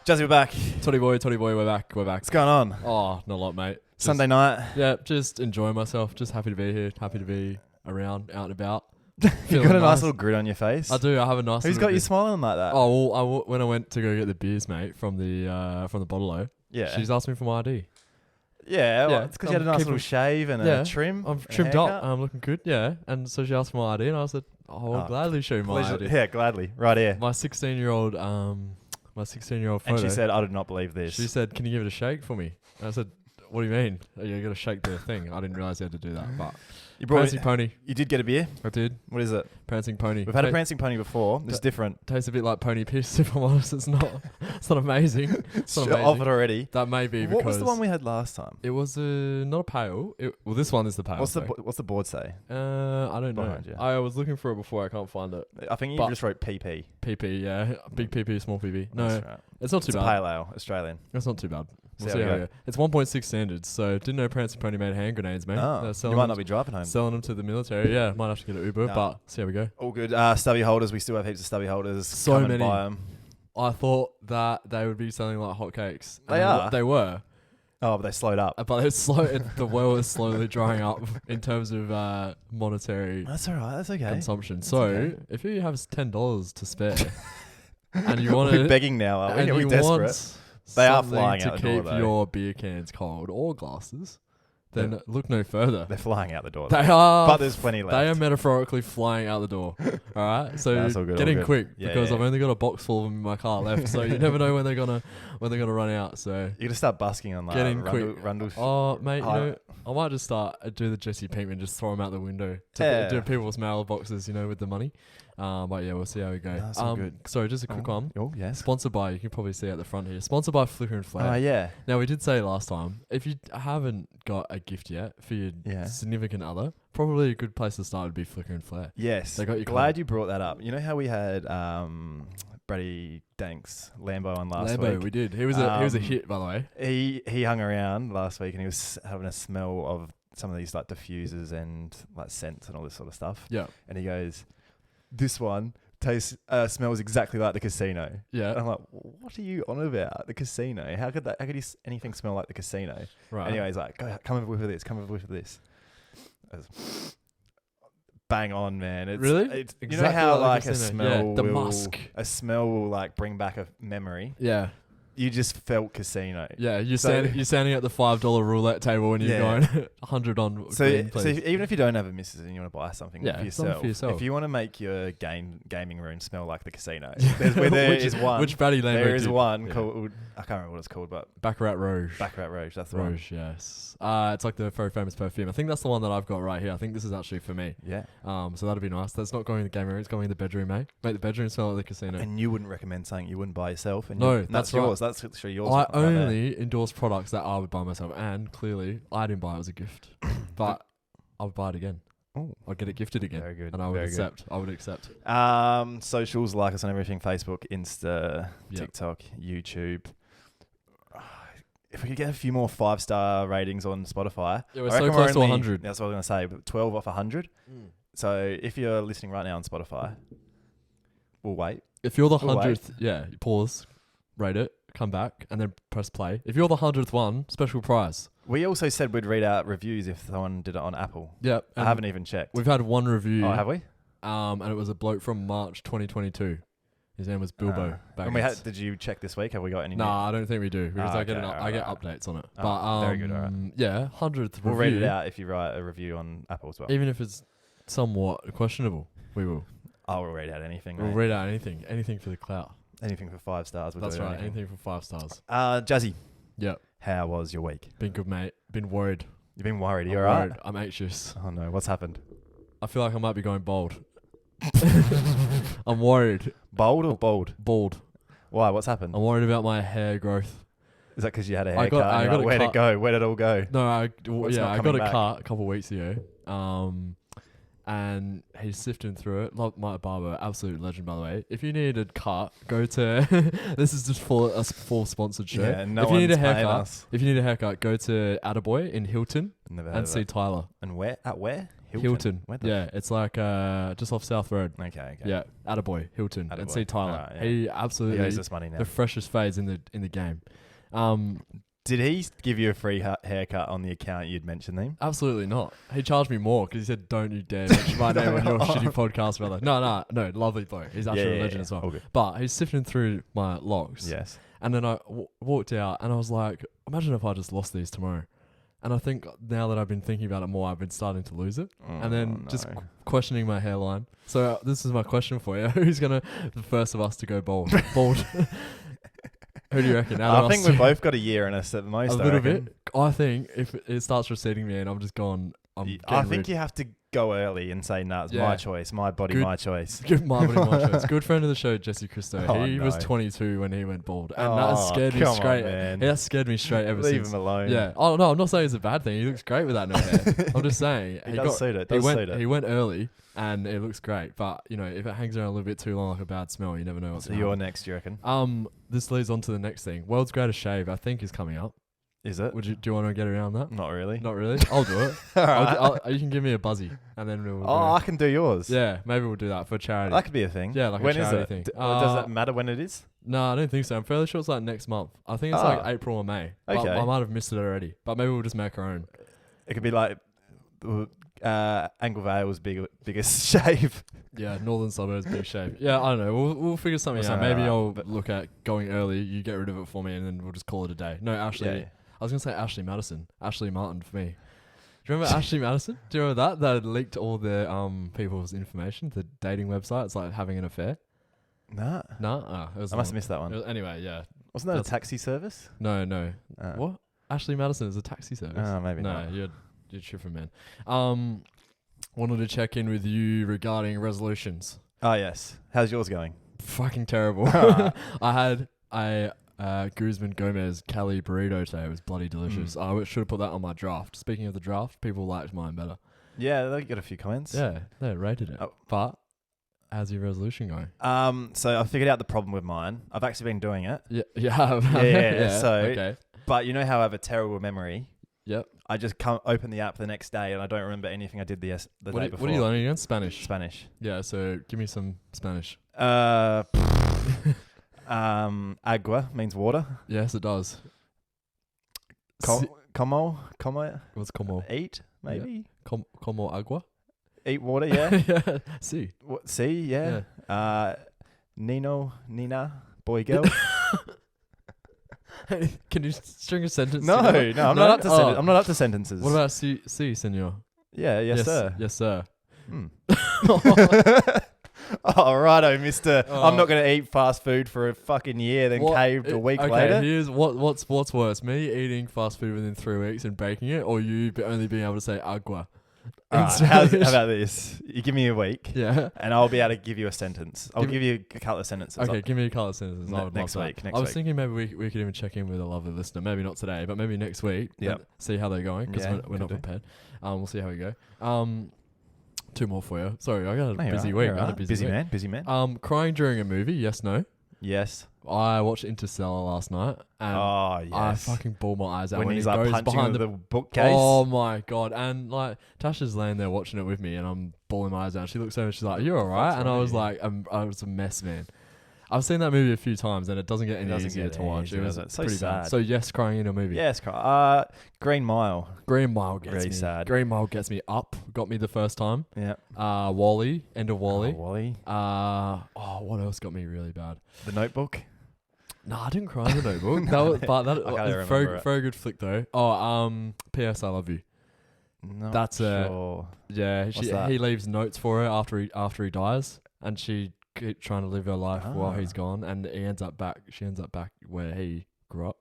Jazzy, we're back. Toddy boy, we're back. What's going on? Oh, not a lot, mate. Sunday night. Yeah, just enjoying myself. Just happy to be here. Happy to be around, out and about. You've got a nice little grin on your face. I do. I have a nice. Who's got you smiling like that? Oh, well, when I went to go get the beers, mate, from the bottle-o, yeah. she's asked me for my ID. Yeah, well, it's because you had a nice little shave and a trim. I've trimmed up. I'm looking good, yeah. And so she asked for my ID, and I said, I'll gladly show you my ID. Yeah, gladly. Right here. My 16-year-old photo. And she said, I did not believe this. She said, can you give it a shake for me? And I said, what do you mean? You got to shake the thing. I didn't realise you had to do that. But you brought Prancing Pony. You did get a beer? I did. What is it? Prancing Pony. We've had a Prancing Pony before. It's different. Tastes a bit like pony piss, if I'm honest. It's not amazing. It's not amazing. Off it already. That may be because... What was the one we had last time? It was not a pale. Well, this one is the pale. What's the board say? I don't know. You. I was looking for it before. I can't find it. I think you just wrote PP. PP, yeah. Big PP, small PP. No, that's right. It's not too bad. It's pale ale, Australian. That's not too bad. We'll see how we go. It's 1.6 standards, so didn't know Prancing Pony made hand grenades, mate. Oh, you might not be driving home. Selling them to the military, yeah. Might have to get an Uber, but see how we go. All good. Stubby holders, we still have heaps of stubby holders. So Come many. and buy them. I thought that they would be selling like hotcakes. They are. They were. Oh, but they slowed up. But it's the well is slowly drying up in terms of monetary That's all right. That's okay. consumption. That's So okay. if you have $10 to spare and you want to... We're begging now, are we? And Are we you desperate? want They are something flying to out the door, keep though. your beer cans cold or glasses, then look no further. They're flying out the door. They are... But there's plenty left. They are metaphorically flying out the door. All right, so That's all good, get all in good. quick Yeah, because yeah. I've only got a box full of them in my car left. So you never know when they're gonna run out. So You're gonna start busking on like get in quick. Rundle. Oh, mate, I might just do the Jesse Pinkman, just throw them out the window to people's mailboxes, with the money. But yeah, we'll see how we go. That's all good. Sorry, just a quick one. Oh, yes. Sponsored by, you can probably see at the front here, sponsored by Flicker and Flare. Yeah. Now, we did say last time, if you haven't got a gift yet for your significant other, probably a good place to start would be Flicker and Flare. Yes. They got you Glad you brought that up. You know how we had Brady Danks Lambo on last week? We did. He was a hit, by the way. He hung around last week and he was having a smell of some of these like diffusers and like scents and all this sort of stuff. Yeah. And he goes, this one smells exactly like the casino. Yeah. And I'm like, what are you on about? The casino? How could anything smell like the casino? Right. Anyway, he's like, come over with this. Come over with this. Bang on, man. It's, really? It's, exactly you know how like a smell the will, musk. A smell will like bring back a memory. Yeah. You just felt casino. Yeah, you're standing at the $5 roulette table and you're going 100 on. So green, so even if you don't have a missus and you want to buy something for yourself, if you want to make your gaming room smell like the casino, there one. Which Brady Lambo there is one called, I can't remember what it's called, but Baccarat Rouge. Baccarat Rouge, that's the Rouge, one. yes. It's like the very famous perfume. I think that's the one that I've got right here. I think this is actually for me. Yeah. So that'd be nice. That's not going in the game room. It's going in the bedroom, mate. Make the bedroom smell like the casino. And you wouldn't recommend something you wouldn't buy yourself. And no, that's right. yours. That's actually yours. I only endorse products that I would buy myself, and clearly I didn't buy it as a gift, but I would buy it again. Oh, I'd get it gifted again. Very good. And I would accept. Good. I would accept. Socials, like us on everything: Facebook, Insta, TikTok, YouTube. If we could get a few more 5-star ratings on Spotify, we're so close to 100. That's what I was going to say. But 12 off 100. So if you're listening right now on Spotify, we'll wait. If you're the 100th, you pause, rate it, come back, and then press play. If you're the 100th one, special prize. We also said we'd read out reviews if someone did it on Apple. Yep. I haven't even checked. We've had one review. Oh, have we? And it was a bloke from March 2022. His name was Bilbo. And did you check this week? Have we got any? Nah, I don't think we do because I get updates on it. But very good. All right. Yeah, 100th review. We'll read it out if you write a review on Apple as well. Even if it's somewhat questionable, we will. I'll read out anything. We'll read out anything for the clout. Anything for 5 stars. That's right. Anything for 5 stars. Jazzy. Yep. How was your week? Been good, mate. Been worried. You've been worried. You're right. I'm anxious. Oh no, what's happened? I feel like I might be going bald. I'm worried. Bold or bald? Bald. Why? What's happened? I'm worried about my hair growth. Is that because you had a haircut? Where'd it cut. go? Where did it all go? No, I got a back? cut a couple of weeks ago. And he's sifting through it. Like my barber, absolute legend, by the way. If you need a cut, go to. This is just for a full sponsored show. Yeah, if you need a haircut, go to Attaboy in Hilton and see Tyler. And where? At where? Hilton. Where the Yeah, it's like just off South Road. Okay. Yeah, Attaboy, Hilton. And see Tyler. Alright, yeah. He He absolutely owes us money now. the freshest fades in the game. Did he give you a free haircut on the account you'd mentioned him? Absolutely not. He charged me more because he said, "Don't you dare mention my name on your shitty podcast, brother." No, lovely bloke. He's actually a legend as well. All good. But he's sifting through my locks. Yes. And then I walked out and I was like, imagine if I just lost these tomorrow. And I think now that I've been thinking about it more, I've been starting to lose it. And then just questioning my hairline. So this is my question for you. Who's the first of us to go bald? Who do you reckon? I think we've both got a year in us at the most. A little bit. I think if it starts receding me and I'm just gone, I think you have to go early and say, "No, it's my choice, my body, my choice." My body, my choice. Good friend of the show, Jesse Christo. Oh, he was 22 when he went bald, and that scared me straight. That scared me straight ever since. Leave him alone. Yeah. Oh no, I'm not saying it's a bad thing. He looks great with that no hair. I'm just saying he does suit it. He went early, and it looks great. But if it hangs around a little bit too long, like a bad smell, you never know what's. So you're next, you reckon? This leads on to the next thing. World's Greatest Shave, I think, is coming up. Is it? Do you want to get around that? Not really. Not really. I'll do it. All right. You can give me a buzzy, and then we'll. I can do yours. Yeah, maybe we'll do that for charity. That could be a thing. Yeah, like when a charity is it? thing. Does that matter when it is? No, I don't think so. I'm fairly sure it's like next month. I think it's like April or May. Okay. But I might have missed it already. But maybe we'll just make our own. It could be like Angle Vale's biggest shave. Yeah, Northern Suburbs big shave. Yeah, I don't know. We'll figure something out. Maybe I'll look at going early. You get rid of it for me, and then we'll just call it a day. No, Ashley. Yeah. I was gonna say Ashley Madison. Ashley Martin for me. Do you remember Ashley Madison? Do you remember that? That leaked all the people's information, the dating websites, like having an affair. Nah. I must have missed that one. Anyway, yeah. Wasn't that a taxi service? No. What? Ashley Madison is a taxi service. Oh, maybe not. No, you're tripping, man. Wanted to check in with you regarding resolutions. Oh, yes. How's yours going? Fucking terrible. I had Guzman Gomez Cali burrito today. It was bloody delicious. I should have put that on my draft. Speaking of the draft, people liked mine better. Yeah, they got a few comments. Yeah, they rated it. But how's your resolution going? So I figured out the problem with mine. I've actually been doing it. Yeah. Yeah. So, okay. But you know how I have a terrible memory? Yep. I just can't open the app the next day and I don't remember anything I did the day before. What are you learning again? Spanish. Yeah. So give me some Spanish. Agua means water. Yes, it does. Como? What's como? Eat, maybe? Yeah. Como agua? Eat water, yeah. Yeah. See. See, yeah. Nina, boy, girl. Can you string a sentence? No, I'm not up to sentences. What about si, senor? Yeah, yes, sir. Yes, sir. All righto, mister. I'm not going to eat fast food for a fucking year, then caved a week later. Here's what's worse, me eating fast food within 3 weeks and baking it, or you only being able to say agua. Right, how about this? You give me a week, and I'll be able to give you a sentence. I'll give you a couple of sentences. Okay, give me a couple of sentences. Next week. I was thinking maybe we could even check in with a lovely listener. Maybe not today, but maybe next week. Yeah. See how they're going because we're not prepared. We'll see how we go. 2 more for you. Sorry, I got a busy week. I had a busy man. Crying during a movie? Yes, no. Yes. I watched Interstellar last night, and I fucking bawled my eyes out when he's he goes punching behind the bookcase. Oh my god! And like Tasha's laying there watching it with me, and I'm bawling my eyes out. She looks over, and she's like, "You're all right," and I was like, "I was a mess, man." I've seen that movie a few times, and it doesn't get any easier to watch. It was pretty sad. bad. So yes, crying in a movie. Yes, Green Mile. Green Mile gets really me. Sad. Green Mile gets me up. Got me the first time. Yeah. Wall-E. End of Wall-E. Wall-E. What else got me really bad? The Notebook. No, I didn't cry in The Notebook. That was very good flick though. P.S. I Love You. That's sure. Yeah. He leaves notes for her after he dies, and she keep trying to live her life while he's gone, and she ends up back where he grew up.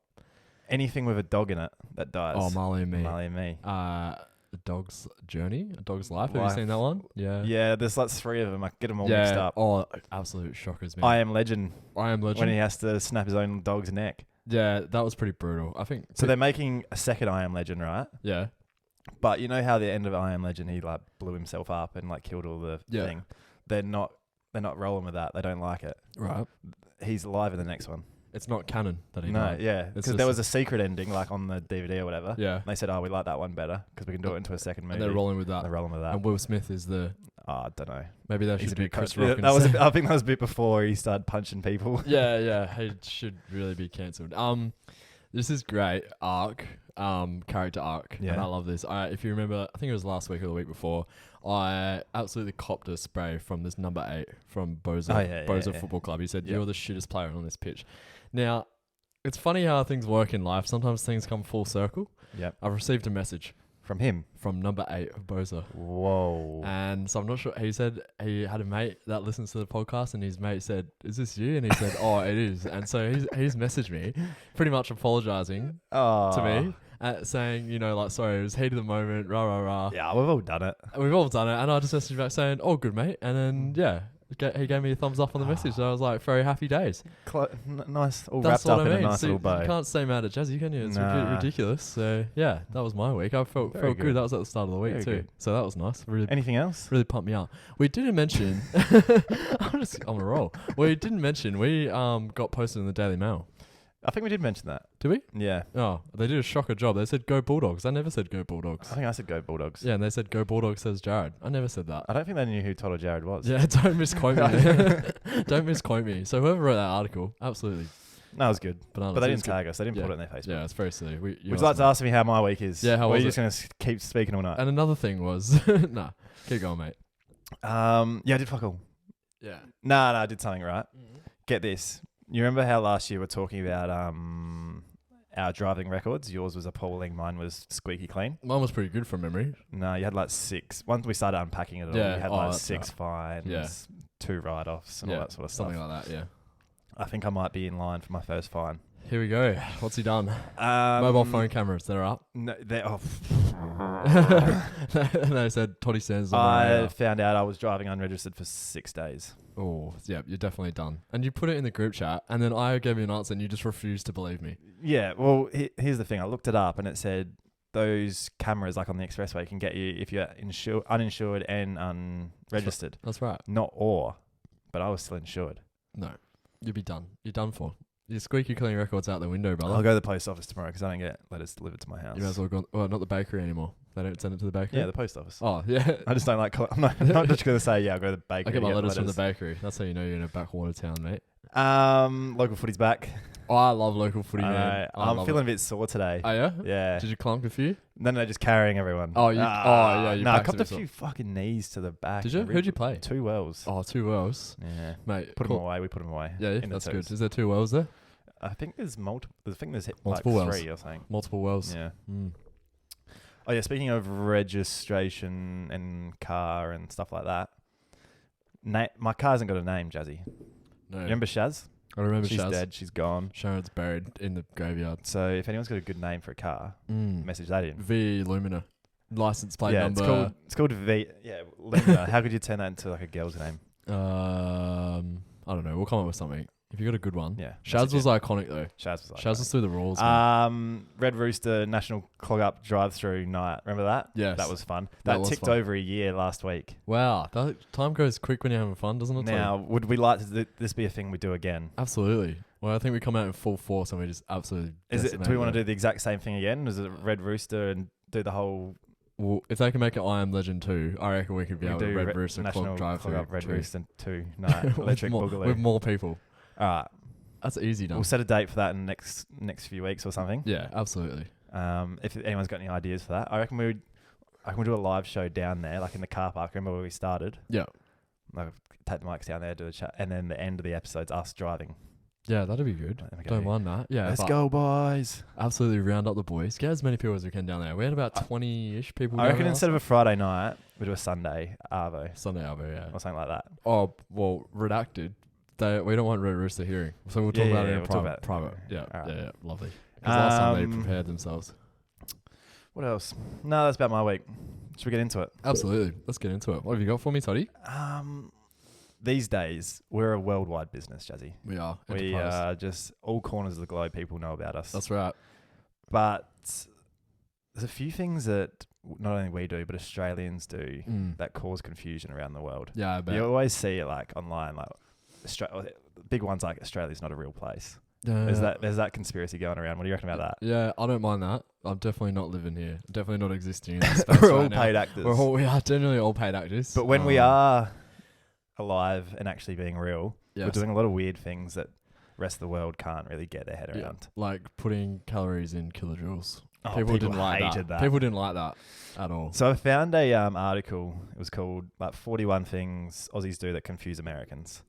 Anything with a dog in it that dies. Oh, Marley and Me. A Dog's Journey, A Dog's Life. Have you seen that one? Yeah. Yeah, there's like 3 of them. I get them all mixed up. Oh, absolute shockers, man. I Am Legend. When he has to snap his own dog's neck. Yeah, that was pretty brutal. I think. So they're making a second I Am Legend, right? Yeah. But you know how the end of I Am Legend, he like blew himself up and like killed all the thing. They're not rolling with that. They don't like it. Right. He's alive in the next one. It's not canon that he No, died. yeah. It's Because just- there was a secret ending, like on the DVD or whatever. Yeah. And they said, we like that one better because we can do it into a second movie. And they're rolling with that. They're rolling with that. And Will Smith is the... I don't know. Maybe they He's should a be bit Chris cra- Rock. that was I think that was a bit before he started punching people. Yeah. He should really be cancelled. This is great character arc. Yeah. And I love this. If you remember, I think it was last week or the week before, I absolutely copped a spray from this number 8 from Boza, Boza Football Club. He said, "You're the shittest player on this pitch." Now, it's funny how things work in life. Sometimes things come full circle. Yep. I've received a message From him. from number 8 of Boza. Whoa. And so I'm not sure. He said he had a mate that listens to the podcast, and his mate said, "Is this you?" And he said, "Oh, it is." And so he's messaged me, pretty much apologizing to me, saying, sorry, it was heat of the moment, rah rah rah. Yeah, we've all done it. We've all done it. And I just messaged back saying, "Oh, good mate." And then he gave me a thumbs up on the message. So I was like, very happy days. Nice, all That's wrapped what up I in mean. a nice So little bow. you can't stay mad at Jazzy, can you? It's Nah. ridiculous. So yeah, that was my week. I felt Very good. good. That was at the start of the week Very too. good. So that was nice. Really Anything else? really pumped me up. We didn't mention I'm on a roll. We didn't mention we got posted in the Daily Mail. I think we did mention that. Did we? Yeah. Oh, they did a shocker job. They said go Bulldogs. I never said go Bulldogs. I think I said go Bulldogs. Yeah, and they said go Bulldogs says Jared. I never said that. I don't think they knew who Toddle Jared was. Yeah, don't misquote me. Don't misquote me. So whoever wrote that article, absolutely That was good. bananas. But they It didn't was good. tag us. They didn't Yeah. put it in their Facebook. Yeah, it's very silly. Would you like to ask me how my week is? Yeah, how or was are you it? just going to keep speaking all night? And another thing was, nah, keep going, mate. Yeah, I did fuck all. Yeah. No, I did something right. Get this. You remember how last year we were talking about our driving records? Yours was appalling. Mine was squeaky clean. Mine was pretty good from memory. No, you had like 6. Once we started unpacking it all, Yeah. you had Oh, like that's 6 fines, Yeah. 2 write-offs, and all that sort of stuff. Something like that, yeah. I think I might be in line for my first fine. Here we go. What's he done? Mobile phone cameras, they're up. No, they're They said Toddy Sands. I found out I was driving unregistered for 6 days. Oh, yeah, you're definitely done. And you put it in the group chat, and then I gave you an answer, and you just refused to believe me. Yeah, well, here's the thing. I looked it up, and it said those cameras, like on the expressway, can get you if you're uninsured and unregistered. That's right. Not or, but I was still insured. No, you'll be done. You're done for. Your squeaky clean record's out the window, brother. I'll go to the post office tomorrow because I don't get letters delivered to my house. You might as well go. Well, not the bakery anymore. They don't send it to the bakery. Yeah, the post office. Oh, yeah. I just don't like. I'm not just going to say I'll go to the bakery. I get my to letters from the bakery. That's how you know you're in a backwater town, mate. Local footy's back. Oh, I love local footy, man. I'm feeling a bit sore today. Oh, yeah? Yeah. Did you clunk a few? No, just carrying everyone. Oh, yeah, you No, I backed copped a it few fucking knees to the back. Did you? Who'd you play? 2 wells. Oh, 2 wells. Yeah. Mate, Put them away. We put them away. Yeah, in the that's twos. good. Is there 2 wells there? I think there's multiple. I think there's Multiple like wells. 3 or something. Multiple wells. Yeah. Mm. Oh yeah. Speaking of registration and car and stuff like that, my car hasn't got a name, Jazzy. No. Remember Shaz? I remember She's Shaz. dead. She's gone. Sharon's buried in the graveyard. So if anyone's got a good name for a car, message that in. V Lumina. License plate Yeah, number. it's called V. Yeah, Linda. How could you turn that into like a girl's name? I don't know. We'll come up with something. If you got a good one. Yeah. Shaz was iconic though. Shaz was Shaz was through the rules. Man. Red Rooster National Clog Up Drive-Through Night. Remember that? Yes. That was fun. That That was ticked fun. over a year last week. Wow, that time goes quick when you're having fun, doesn't it? Now, would we like this be a thing we do again? Absolutely. Well, I think we come out in full force and we just absolutely. Do we want to do the exact same thing again? Is it Red Rooster and do the whole? Well, if they can make it I Am Legend 2, I reckon we could be able to Red Rooster National Clog Clog Up Red Drive-Through Rooster 2 Night Electric Boogaloo. with more people. All right, That's easy done. we'll set a date for that in the next few weeks or something. Yeah, absolutely. If anyone's got any ideas for that, I reckon we'll do a live show down there, like in the car park. Remember where we started? Yeah. Like take the mics down there, do the chat, and then the end of the episode's us driving. Yeah, that'd be good. Okay. Don't mind that. Yeah, Let's go, boys. Absolutely round up the boys. Get as many people as we can down there. We had about 20-ish people. I down reckon there instead of a Friday night, we do a Sunday Arvo Sunday Arvo, yeah. or something like that. Oh, well, redacted. We don't want Red Rooster hearing. So we'll talk about it in we'll talk private. about it. Private. Yeah, All right. yeah, lovely. Because last time they Um, prepared themselves. What else? No, that's about my week. Should we get into it? Absolutely. Let's get into it. What have you got for me, Toddy? These days, we're a worldwide business, Jazzy. We are. We Enterprise. are just all corners of the globe. People know about us. That's right. But there's a few things that not only we do, but Australians do that cause confusion around the world. Yeah, I bet. You always see it like online, like big ones like Australia's not a real place. There's that conspiracy going around. What do you reckon about that? Yeah, I don't mind that. I'm definitely not living here. Definitely not existing in this space We're all right now. paid actors. We are generally all paid actors. But when we are alive and actually being real, we're doing a lot of weird things that the rest of the world can't really get their head around. Like putting calories in kilojoules. Oh, people didn't like hated that. People didn't like that at all. So I found a article. It was called like 41 Things Aussies Do That Confuse Americans.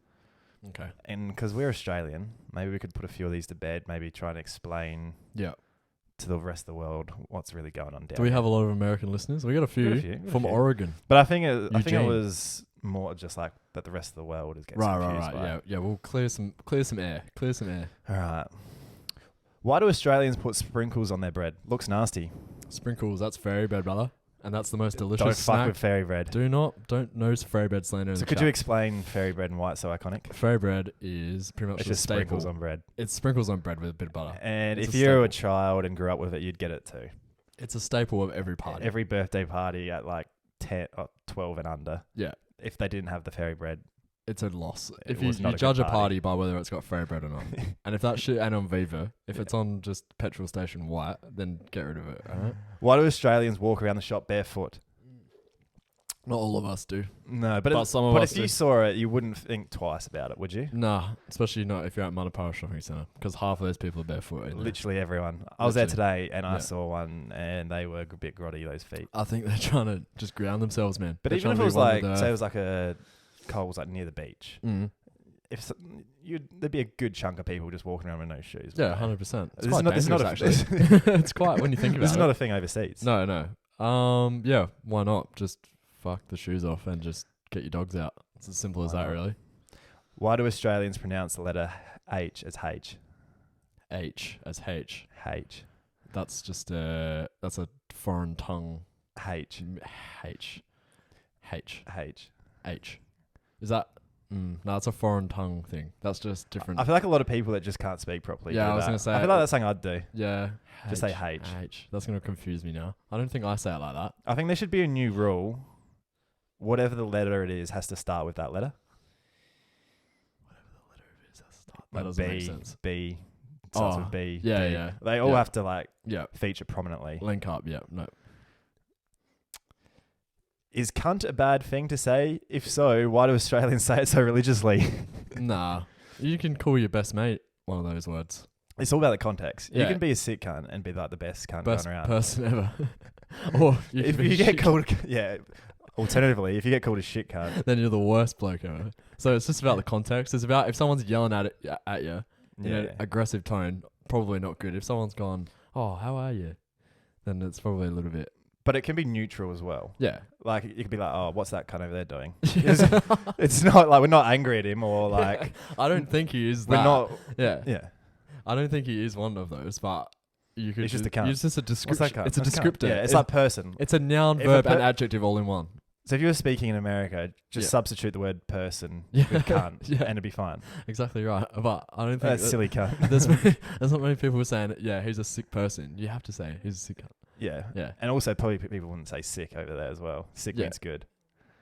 Okay. And because we're Australian, maybe we could put a few of these to bed, maybe try and explain to the rest of the world what's really going on down Do we have a lot of American listeners? We got a few from Oregon. But I think it was more just like that the rest of the world is getting confused by. Right. Yeah, we'll clear some air. All right. Why do Australians put sprinkles on their bread? Looks nasty. Sprinkles, that's fairy bread, brother. And that's the most delicious snack. Don't fuck with fairy bread. Don't know fairy bread slander. So could you explain fairy bread and why it's so iconic? Fairy bread is pretty much it's the just staple. Sprinkles on bread. It's sprinkles on bread with a bit of butter. And if you're a child and grew up with it, you'd get it too. It's a staple of every party. Every birthday party at like 10 or 12 and under. Yeah. If they didn't have the fairy bread, it's a loss. If you judge a party by whether it's got fairy bread or not. And if that shit ain't on Viva, if it's on just petrol station white, then get rid of it. All right? Why do Australians walk around the shop barefoot? Not all of us do. No, but if you saw it, you wouldn't think twice about it, would you? Nah, especially not if you're at Manapara Shopping Centre, because half of those people are barefoot. Literally everyone. I was there today and I saw one and they were a bit grotty, those feet. I think they're trying to just ground themselves, man. But even if it was like, say it was like a Coles like near the beach, there'd be a good chunk of people just walking around with no shoes. Yeah, 100%. It's quite dangerous, actually. It's quite when you think about it. This is not a thing overseas. No. Yeah, why not? Just fuck the shoes off and just get your dogs out. It's as simple as that, really. Why do Australians pronounce the letter H as H? H as H. H. That's just that's a foreign tongue. H. H. H. H. H. Is that? No, it's a foreign tongue thing. That's just different. I feel like a lot of people that just can't speak properly. Yeah, I was going to say. I feel like that's something I'd do. Yeah. Just say H. H. That's going to confuse me now. I don't think I say it like that. I think there should be a new rule. Whatever the letter it is has to start with that letter. Whatever the letter it is has to start. That doesn't make sense. B. Starts with B. Yeah, D. yeah. They all have to feature prominently. Link up, yeah. No. Is cunt a bad thing to say? If so, why do Australians say it so religiously? Nah. You can call your best mate one of those words. It's all about the context. Yeah. You can be a sick cunt and be like the best cunt going around. Best person ever. Or if you get called, alternatively, if you get called a shit cunt, then you're the worst bloke ever. So it's just about the context. It's about if someone's yelling at you in an aggressive tone, probably not good. If someone's gone, "Oh, how are you?" then it's probably a little bit. But it can be neutral as well. Yeah. Like, you could be like, "Oh, what's that cunt over there doing?" It's not like we're not angry at him or like... I don't think he is we're that. not... Yeah. I don't think he is one of those, but you could... It's just a cunt. It's just a description. What's that cunt? It's a descriptor. Yeah, it's like person. It's a noun, verb, and adjective all in one. So if you were speaking in America, just substitute the word person with cunt and it'd be fine. Exactly right. But I don't think... That's silly cunt. There's not many people who are saying, he's a sick person. You have to say, he's a sick cunt. Yeah. Yeah. And also probably people wouldn't say sick over there as well. Sick means good.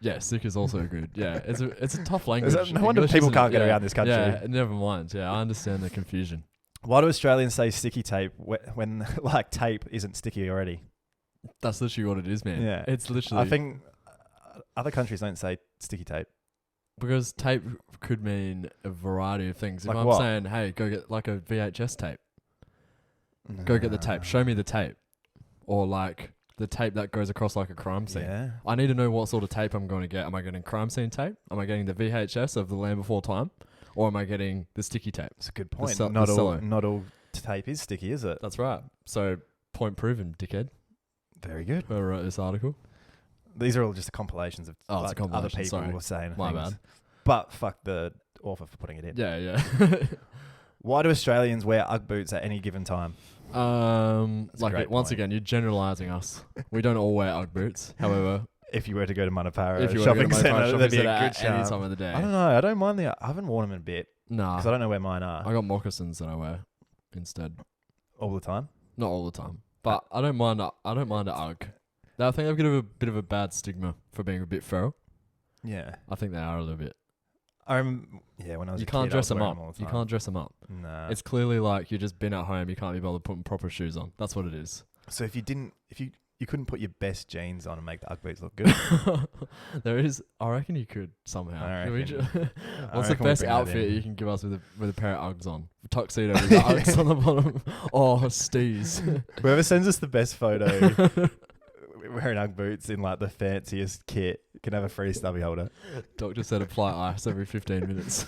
Yeah, sick is also good. Yeah, it's a tough language. No wonder people can't get around this country. Yeah, never mind. Yeah, I understand the confusion. Why do Australians say sticky tape when like tape isn't sticky already? That's literally what it is, man. Yeah. It's literally... I think other countries don't say sticky tape. Because tape could mean a variety of things. Like if I'm what? saying, hey, go get like a VHS tape. Go get the tape. Show me the tape. Or like the tape that goes across like a crime scene. Yeah. I need to know what sort of tape I'm going to get. Am I getting crime scene tape? Am I getting the VHS of The Land Before Time? Or am I getting the sticky tape? That's a good point. Not all tape is sticky, is it? That's right. So, point proven, dickhead. Very good. Whoever wrote this article. These are all just compilations of like other people were saying My things. bad. But fuck the author for putting it in. Yeah. Why do Australians wear Ugg boots at any given time? Once again, you're generalising us. We don't all wear Ugg boots. However, if you were to go to Manapara shopping centre, that'd be a good chance. Any time of the day. I don't know. I don't mind I haven't worn them in a bit. Nah. Because I don't know where mine are. I got moccasins that I wear instead. All the time? Not all the time. But I don't mind a Ugg. I think they've got a bit of a bad stigma for being a bit feral. Yeah. I think they are a little bit. When I was You a can't kid, dress I was them wearing up. all the You time. can't dress them up. Nah. It's clearly like you've just been at home. You can't be bothered putting proper shoes on. That's what it is. So if you couldn't put your best jeans on and make the Ugg boots look good. There is. I reckon you could somehow. I Can we reckon- What's I the reckon we best bring that outfit in. you can give us with a pair of Uggs on? Tuxedo with the Uggs on the bottom. Oh, steez. Whoever sends us the best photo wearing Ugg boots in like the fanciest kit can have a free stubby holder. Doctor said apply ice every 15 minutes.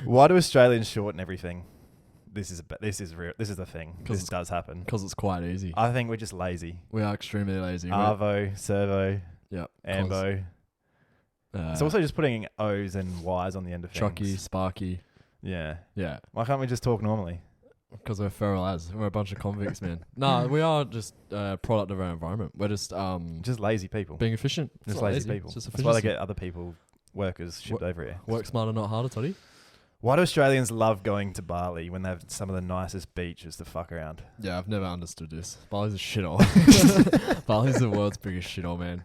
Why do Australians shorten everything? This is real. This is the thing. This does happen. Because it's quite easy. I think we're just lazy. We are extremely lazy. Arvo, Servo, Yep. Ambo. It's also just putting O's and Y's on the end of things. Chucky, Sparky. Yeah. Yeah. Why can't we just talk normally? Because we're feral as. We're a bunch of convicts, man. Nah, we are just product of our environment. We're just lazy people. being efficient. It's Just not lazy people. It's just That's why they efficiency. get other people, workers, shipped over here. Work smarter, not harder, Toddy. Why do Australians love going to Bali when they have some of the nicest beaches to fuck around? Yeah, I've never understood this. Bali's a shithole. Bali's the world's biggest shithole, man.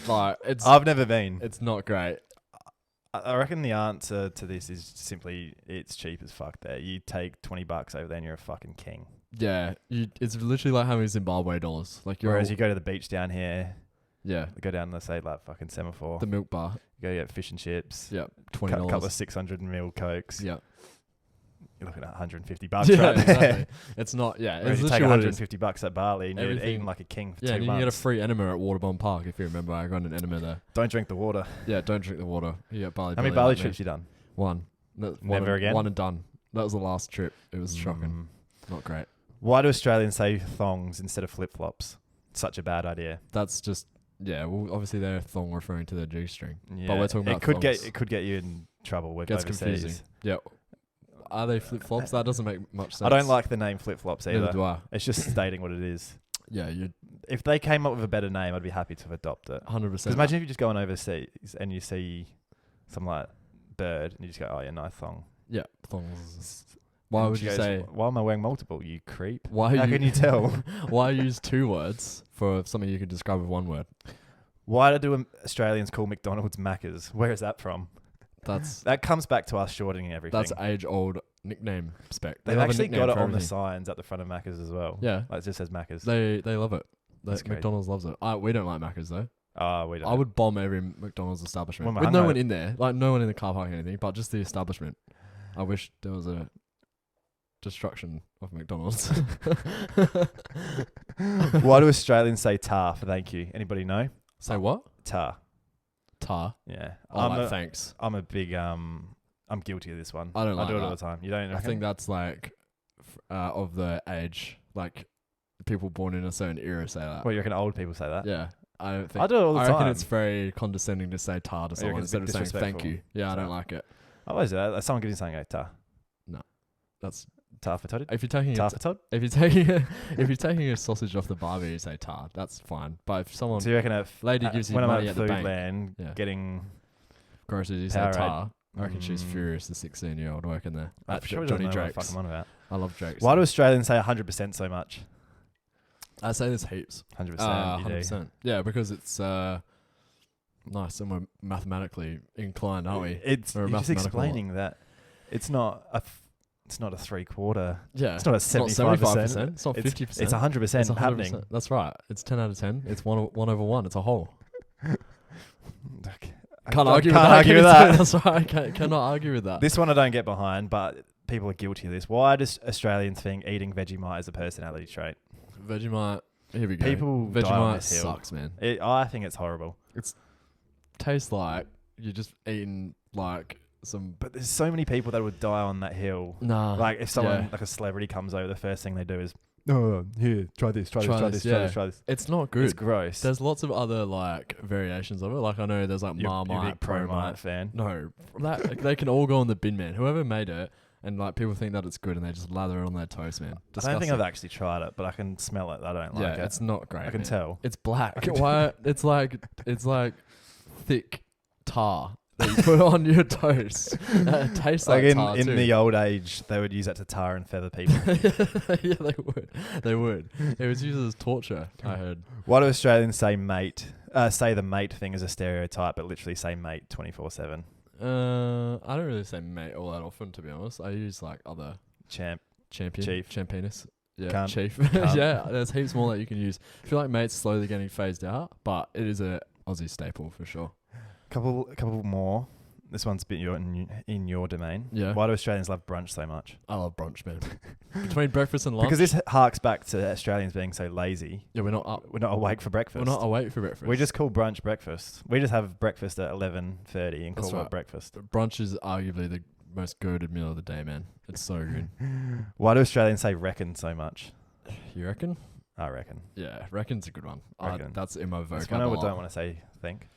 Like, I've never been. it's not great. I reckon the answer to this is simply it's cheap as fuck there. You take $20 over there and you're a fucking king. Yeah, it's literally like having Zimbabwe dollars. Like Whereas you go to the beach down here, yeah, go down to say like fucking Semaphore, the milk bar. you go get fish and chips, Yeah, couple $20. of 600ml Cokes. Yeah, You're looking at $150 yeah, right there. exactly. It's not. Yeah, Whereas it's you take literally what it is. $150 at Bali and you're Everything- eating like a king for Yeah, 2 and you months. can get a free enema at Waterbomb Park if you remember. I got an enema there. Don't drink the water. Yeah, don't drink the water. You get Bali. How many belly Bali like me. trips you done? One. Never again? One and done. That was the last trip. It was shocking. Not great. Why do Australians say thongs instead of flip-flops? Such a bad idea. That's just well. Obviously, they're thong referring to their G-string. Yeah. But we're talking about it thongs. could get you in trouble with Gets overseas. confusing. Yeah. Are they flip flops? That doesn't make much sense. I don't like the name flip-flops Neither either. do I. It's just stating what it is. Yeah, you If they came up with a better name, I'd be happy to adopt it. 100%. Because imagine if you're just going overseas and you see some like bird and you just go, oh yeah, nice thong. Yeah, thongs. Why And would she you goes, say? why am I wearing multiple, you creep? Why How can you tell? Why use two words for something you could describe with one word? Why do Australians call McDonald's Maccas? Where is that from? That comes back to us shortening everything. That's age-old nickname spec. They've love a actually nickname got it for on the everything. signs at the front of Macca's as well. Yeah, Like it just says Macca's. they love it. That's crazy. McDonald's loves it. We don't like Macca's though. Oh, we don't. I would bomb every McDonald's establishment Well, with no one in there, like no one in the car park or anything, but just the establishment. I wish there was a destruction of McDonald's. Why do Australians say tar for thank you? Anybody know? Say what? Tar. Tar. Yeah. Oh, like thanks. I'm a big I'm guilty of this one. I don't like do it that. all the time. You don't? I think that's like of the age, like people born in a certain era say that. Well, you reckon old people say that? Yeah, I don't think. I do it all the I time. reckon it's very condescending to say tar to You reckon someone it's a instead bit of saying thank disrespectful? you. Yeah, I don't So- like it. I always do that. Someone gives you something, go tar. That's Tar for Todd? if you're taking Tar for Todd? if you're taking a sausage off the barbie, you say tar. That's fine. But if someone So you reckon if lady gives you when money I'm at the at bank, Foodland yeah. getting groceries, you say Powerade. tar. I reckon she's Mm. furious. The 16-year-old working there. I'm At sure Johnny Drake's. What the Drake's. fuck I'm on about. I love Drake's. Why do Australians say 100% so much? I say there's heaps? 100%. You do. 100%. Yeah, because it's nice and we're mathematically inclined, aren't we? It's We're a you're just mathematical lot. explaining that it's not a 3/4. Yeah. It's not a 75%. It's not 50%. It's 100% It's 100%. happening. That's right. It's 10 out of 10. It's 1 over 1. It's a whole. Can't argue with that. That's right. I cannot argue with that. This one I don't get behind, but people are guilty of this. Why does Australians think eating Vegemite is a personality trait? Vegemite. Here we go. People die on Vegemite this hill. sucks, man. I think it's horrible. Tastes like you're just eating like some. But there's so many people that would die on that hill. Nah. Like if someone, yeah. like a celebrity comes over, the first thing they do is, oh, here, try this, try this. It's not good. It's gross. There's lots of other like variations of it. Like I know there's like You're a Marmite, big Pro-Mite fan. No, they can all go on the bin, man. Whoever made it, and like people think that it's good, and they just lather it on their toast, man. I don't think I've actually tried it, but I can smell it. I don't like it. it's not great. I can man. tell. It's black. Why? It's like thick tar that you put on your toast. It tastes like tar in too. the old age, they would use that to tar and feather people. Yeah, they would. It was used as torture, I heard. Why do Australians say mate? Say the mate thing is a stereotype, but literally say mate 24/7. I don't really say mate all that often, to be honest. I use like other Champion. Chief, championess. Yeah, Cunt. chief. Cunt. Yeah, there's heaps more that you can use. I feel like mate's slowly getting phased out, but it is a Aussie staple for sure. Couple more. This one's a bit in your domain. Yeah. Why do Australians love brunch so much? I love brunch, man. Between breakfast and lunch. Because this harks back to Australians being so lazy. Yeah, we're not up. We're not awake for breakfast. We're not awake for breakfast. We just call brunch breakfast. We just have breakfast at 11:30 and That's call right. it breakfast. Brunch is arguably the most goated meal of the day, man. It's so good. Why do Australians say reckon so much? You reckon? I reckon. Yeah, reckon's a good one. Reckon. That's in my vocab. That's when I don't want to say think.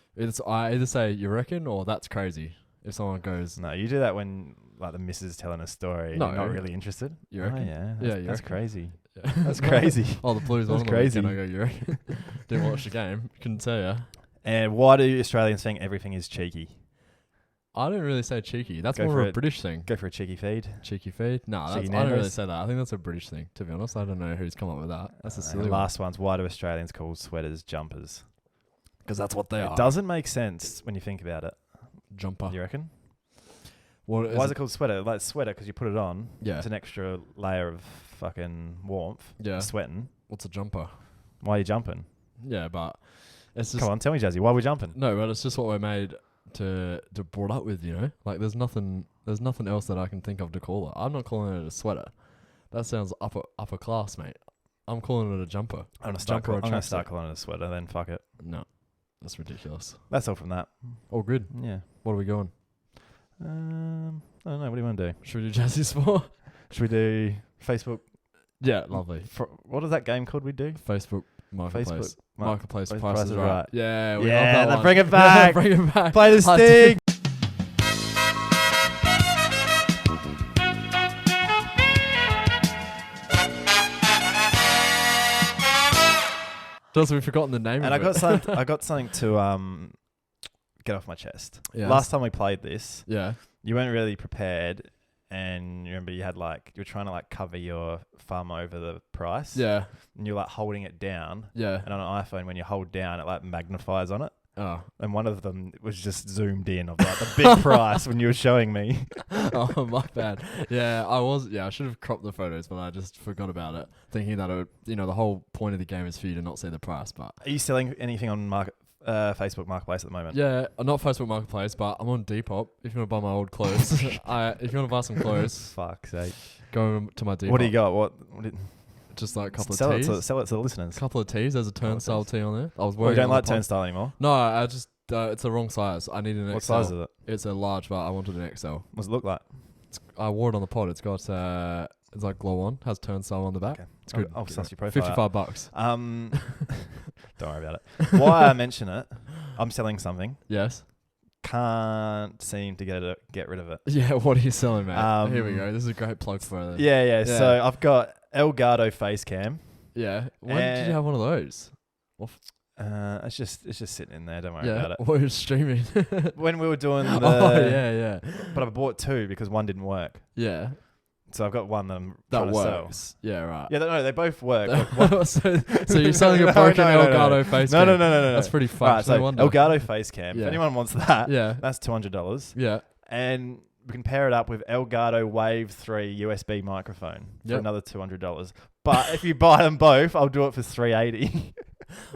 I either say you reckon or that's crazy. If someone goes, No, you do that when like the missus telling a story and No. you're not really interested. you reckon? Oh, yeah. Yeah, you That's reckon. crazy. Yeah. That's crazy. Oh, the Blues won That's on the crazy. weekend. I go, you reckon? Didn't watch the game. Couldn't tell you. And why do Australians think everything is cheeky? I don't really say cheeky. That's Go more for of a it. British thing. Go for a cheeky feed. Cheeky feed? No, Cheeky I don't really Nando's? say that. I think that's a British thing, to be honest. I don't know who's come up with that. That's a And silly the one. last one's why do Australians call sweaters jumpers? Because that's what they It are. doesn't make sense when you think about it. Jumper. You reckon? What Why is it called sweater? Like sweater because you put it on. Yeah. It's an extra layer of fucking warmth. Yeah. Sweating. What's a jumper? Why are you jumping? Yeah, but it's just... Come on, tell me, Jazzy. Why are we jumping? No, but it's just what we're made to brought up with, you know? Like, there's nothing else that I can think of to call it. I'm not calling it a sweater. That sounds upper class, mate. I'm calling it a jumper. I'm gonna Jumper or start tracksuit. calling it a sweater. Then fuck it. No, that's ridiculous. That's all from that. All good. Yeah. What are we going? I don't know. What do you want to do? Should we do Jazzy's for? Should we do Facebook? Yeah, lovely. What is that game called? We do Facebook Marketplace. Facebook Marketplace Price Price is is Right. Right. Yeah, we Yeah, love that then one. bring it back. Bring it back. Play the I did. sting. Just we've forgotten the name And of I got something to get off my chest. Yeah. Last time we played this, Yeah. you weren't really prepared, and you remember you were trying to like cover your thumb over the price. Yeah. And you're like holding it down, Yeah. and on an iPhone when you hold down, it like magnifies on it. Oh. And one of them was just zoomed in of like the big price when you were showing me. Oh, my bad. Yeah, I should have cropped the photos, but I just forgot about it. Thinking that it would, the whole point of the game is for you to not see the price, but Are you selling anything on Facebook Marketplace at the moment? yeah, not Facebook Marketplace, but I'm on Depop. If you want to buy my old clothes, if you want to buy some clothes, Fuck's sake. go to my Depop. What do you got? What Just like a couple sell of tees. Sell it to the listeners. Couple of tees. There's a turnstile tee on there. I was Well, worried. you don't like turnstile anymore. No, I just it's the wrong size. I need an What XL. size is it? It's a large, but I wanted an XL. What does it look like? I wore it on the pod. It's got it's like glow on. Has turnstile on the back. Okay. It's good. I'll suss your profile out. $55. Don't worry about it. Why I mention it, I'm selling something. Yes. Can't seem to get rid of it. Yeah. What are you selling, mate? Here we go. This is a great plug for it. Yeah. So I've got Elgato face cam. Yeah. When did you have one of those? It's just sitting in there. Don't worry about it. We're streaming. When we were doing the, Oh yeah. but I bought two because one didn't work. Yeah. So I've got one that I'm That trying to sell. works. Yeah. Right. Yeah, no, they both work. But so you're selling a broken Elgato face cam? No. That's pretty fucked. Right, so No wonder. Elgato face cam. Yeah. If anyone wants that, Yeah. that's $200. Yeah. And we can pair it up with Elgato Wave 3 USB microphone for Yep. another $200. But if you buy them both, I'll do it for $380.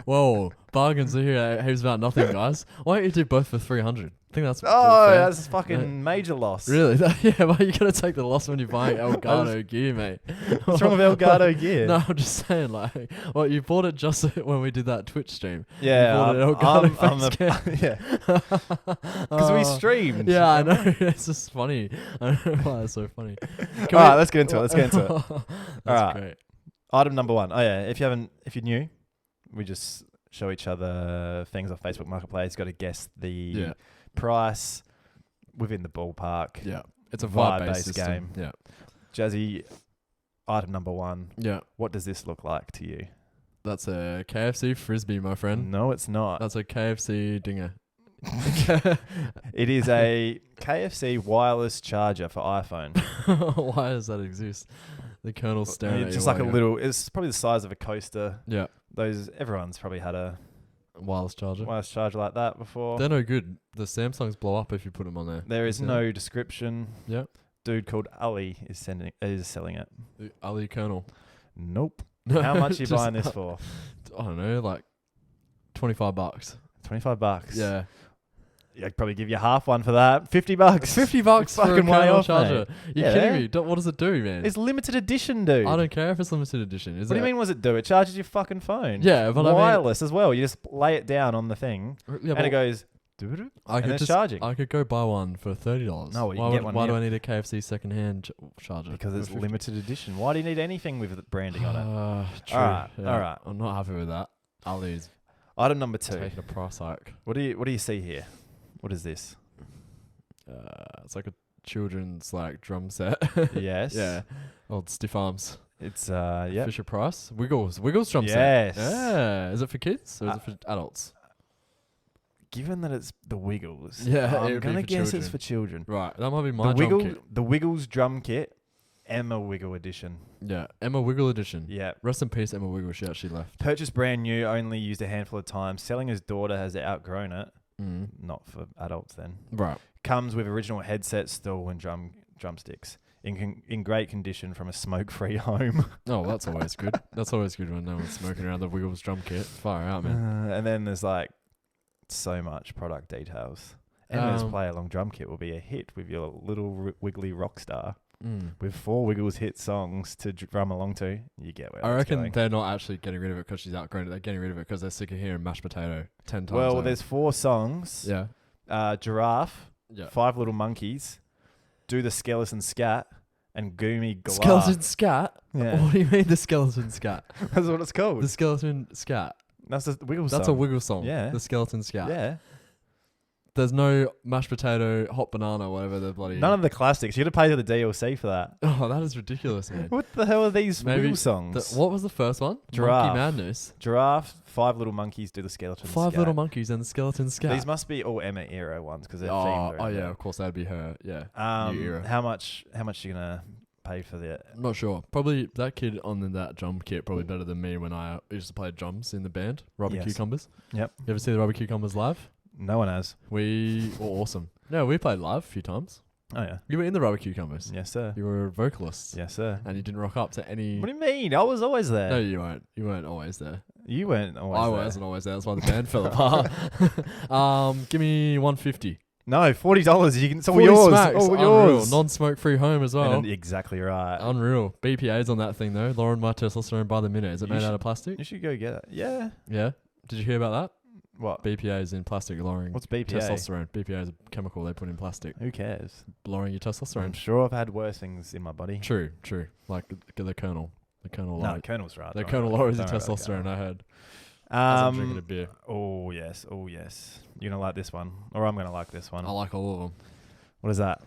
Whoa, bargains are here at Heaps About Nothing, guys. Why don't you do both for $300? I think that's Oh, fair. that's a fucking major loss. Really? Yeah, but you gotta take the loss when you're buying Elgato gear, mate. What's wrong with Elgato gear? No, I'm just saying, like, well, you bought it just when we did that Twitch stream. Yeah, bought an Elgato face cam. yeah. Because we streamed. Yeah, I know. It's just funny. I don't know why it's so funny. All right, let's get into it. That's All right. great. Item number one. Oh yeah, if you're new, we just show each other things off Facebook Marketplace. Got to guess the price within the ballpark. Yeah, it's a vibe-based vibe-based game. Yeah. Jazzy, item number one. Yeah. What does this look like to you? That's a KFC frisbee, my friend. No, it's not. That's a KFC dinger. It is a KFC wireless charger for iPhone. Why does that exist? The Colonel's staring at It's you just like a while little. It's probably the size of a coaster. Yeah. Everyone's probably had a wireless charger. Wireless charger like that before. They're no good. The Samsungs blow up if you put them on there. There is no description. Yeah. Dude called Ali is selling it. Ali Colonel. Nope. How much are you buying this for? I don't know, like $25. $25. Yeah. I'd probably give you half one for that. $50. $50 for a Fucking way Colonel off, charger. mate. You kidding me? What does it do, man? It's limited edition, dude. I don't care if it's limited edition. What do you mean? What does it do? It charges your fucking phone. Yeah, but wireless as well. You just lay it down on the thing, yeah, and it goes. And it's charging. I could go buy one for $30. No, you can get one. Why do I need a KFC second-hand charger? Because it's limited edition. Why do you need anything with branding on it? True. All Yeah. right. I'm not happy with that. Ali's Item number 2. taking a price hike. What do you see here? What is this? It's like a children's like drum set. Yes. Yeah. Old stiff arms. It's yeah. Fisher Price. Wiggles drum Yes. set. Yeah. Is it for kids or is it for adults? Given that it's the Wiggles, Yeah, I'm gonna guess children. it's for children. Right. That might be my drum kit. The Wiggles drum kit, Emma Wiggle edition. Yeah. Emma Wiggle edition. Yeah. Rest in peace, Emma Wiggle. She actually left. Purchased brand new, only used a handful of times. Selling his daughter has outgrown it. Not for adults then. Right. Comes with original headset, stool, and drumsticks. In great condition from a smoke-free home. Oh, that's always good. That's always good when no one's smoking around the Wiggles drum kit. Far out, man. And then there's like so much product details. Emma's play-along drum kit will be a hit with your little wiggly rock star. With 4 Wiggles hit songs to drum along to. You get where I reckon going. they're not actually getting rid of it because she's outgrown it. They're getting rid of it because they're sick of hearing mashed potato 10 times. Well, over. there's 4 songs. Yeah. Giraffe, Yeah. 5 Little Monkeys, Do the Skeleton Scat, and Goomy Glah. Skeleton scat? Yeah. What do you mean the skeleton scat? That's what it's called. The skeleton scat. That's the Wiggles song. That's a Wiggle song. Yeah. The skeleton scat. Yeah. There's no mashed potato, hot banana, whatever the bloody... None of the classics. You got to pay for the DLC for that. Oh, that is ridiculous, man. What the hell are these Wiggles songs? What was the first one? Giraffe. Monkey Madness. Giraffe, 5 Little Monkeys, Do the Skeleton Scat. 5 Little Monkeys and the skeleton scat. These must be all Emma era ones because they're themed Oh, around yeah, there. of course, that'd be her. Yeah. New era. How much are you gonna pay for the? I'm not sure. Probably that kid on that drum kit probably better than me when I used to play drums in the band. Rubber Yes. Cucumbers. Yep. You ever see the Rubber Cucumbers live? No one has. We were awesome. No, we played live a few times. Oh yeah. You were in the Rubber Cucumbers. Yes, sir. You were a vocalist. Yes, sir. And you didn't rock up to any... What do you mean? I was always there. No, you weren't. You weren't always there. You weren't always I there. wasn't always there. That's why the band fell apart. Give me $150. No, $40. You can. It's all 40 yours. smacks. All Unreal. yours. Non-smoke-free home as well. Exactly right. Unreal. BPA's on that thing though. Lowering my testosterone by the minute. Is it made out of plastic? You should go get it. Yeah. Yeah. Did you hear about that? What? BPA is in plastic lowering. What's BPA? Testosterone. BPA is a chemical they put in plastic. Who cares? Lowering your testosterone. I'm sure I've had worse things in my body. True. Like the Colonel. The Colonel. No, Colonel's right. The Don't Colonel worry lowers your about it. testosterone. I heard. As I'm drinking a beer. Oh yes. You're gonna like this one, or I'm gonna like this one. I like all of them. What is that?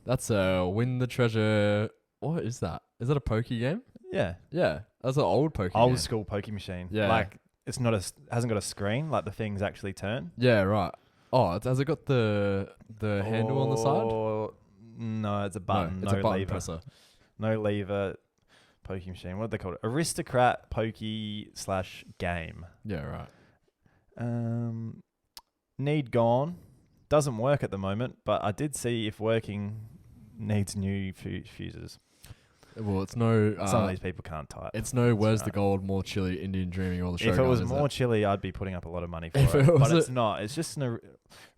That's Win the Treasure. What is that? Is that a pokey game? Yeah. Yeah. That's an old pokey game. Old school pokey machine. Yeah. Like it's not hasn't got a screen. Like the things actually turn. Yeah. Right. Oh, has it got the handle on the side? No, it's a button. No, it's a button lever. presser. No lever. Pokey machine. What do they call it? Aristocrat pokey / game. Yeah. Right. Need gone. Doesn't work at the moment, but I did see if working needs new fuses. Well, it's no... Some of these people can't type. It's no Where's the right. Gold, More Chili, Indian Dreaming, or the Shogun. If it was is more it? chilly, I'd be putting up a lot of money for If it. it was But it's not. It's just an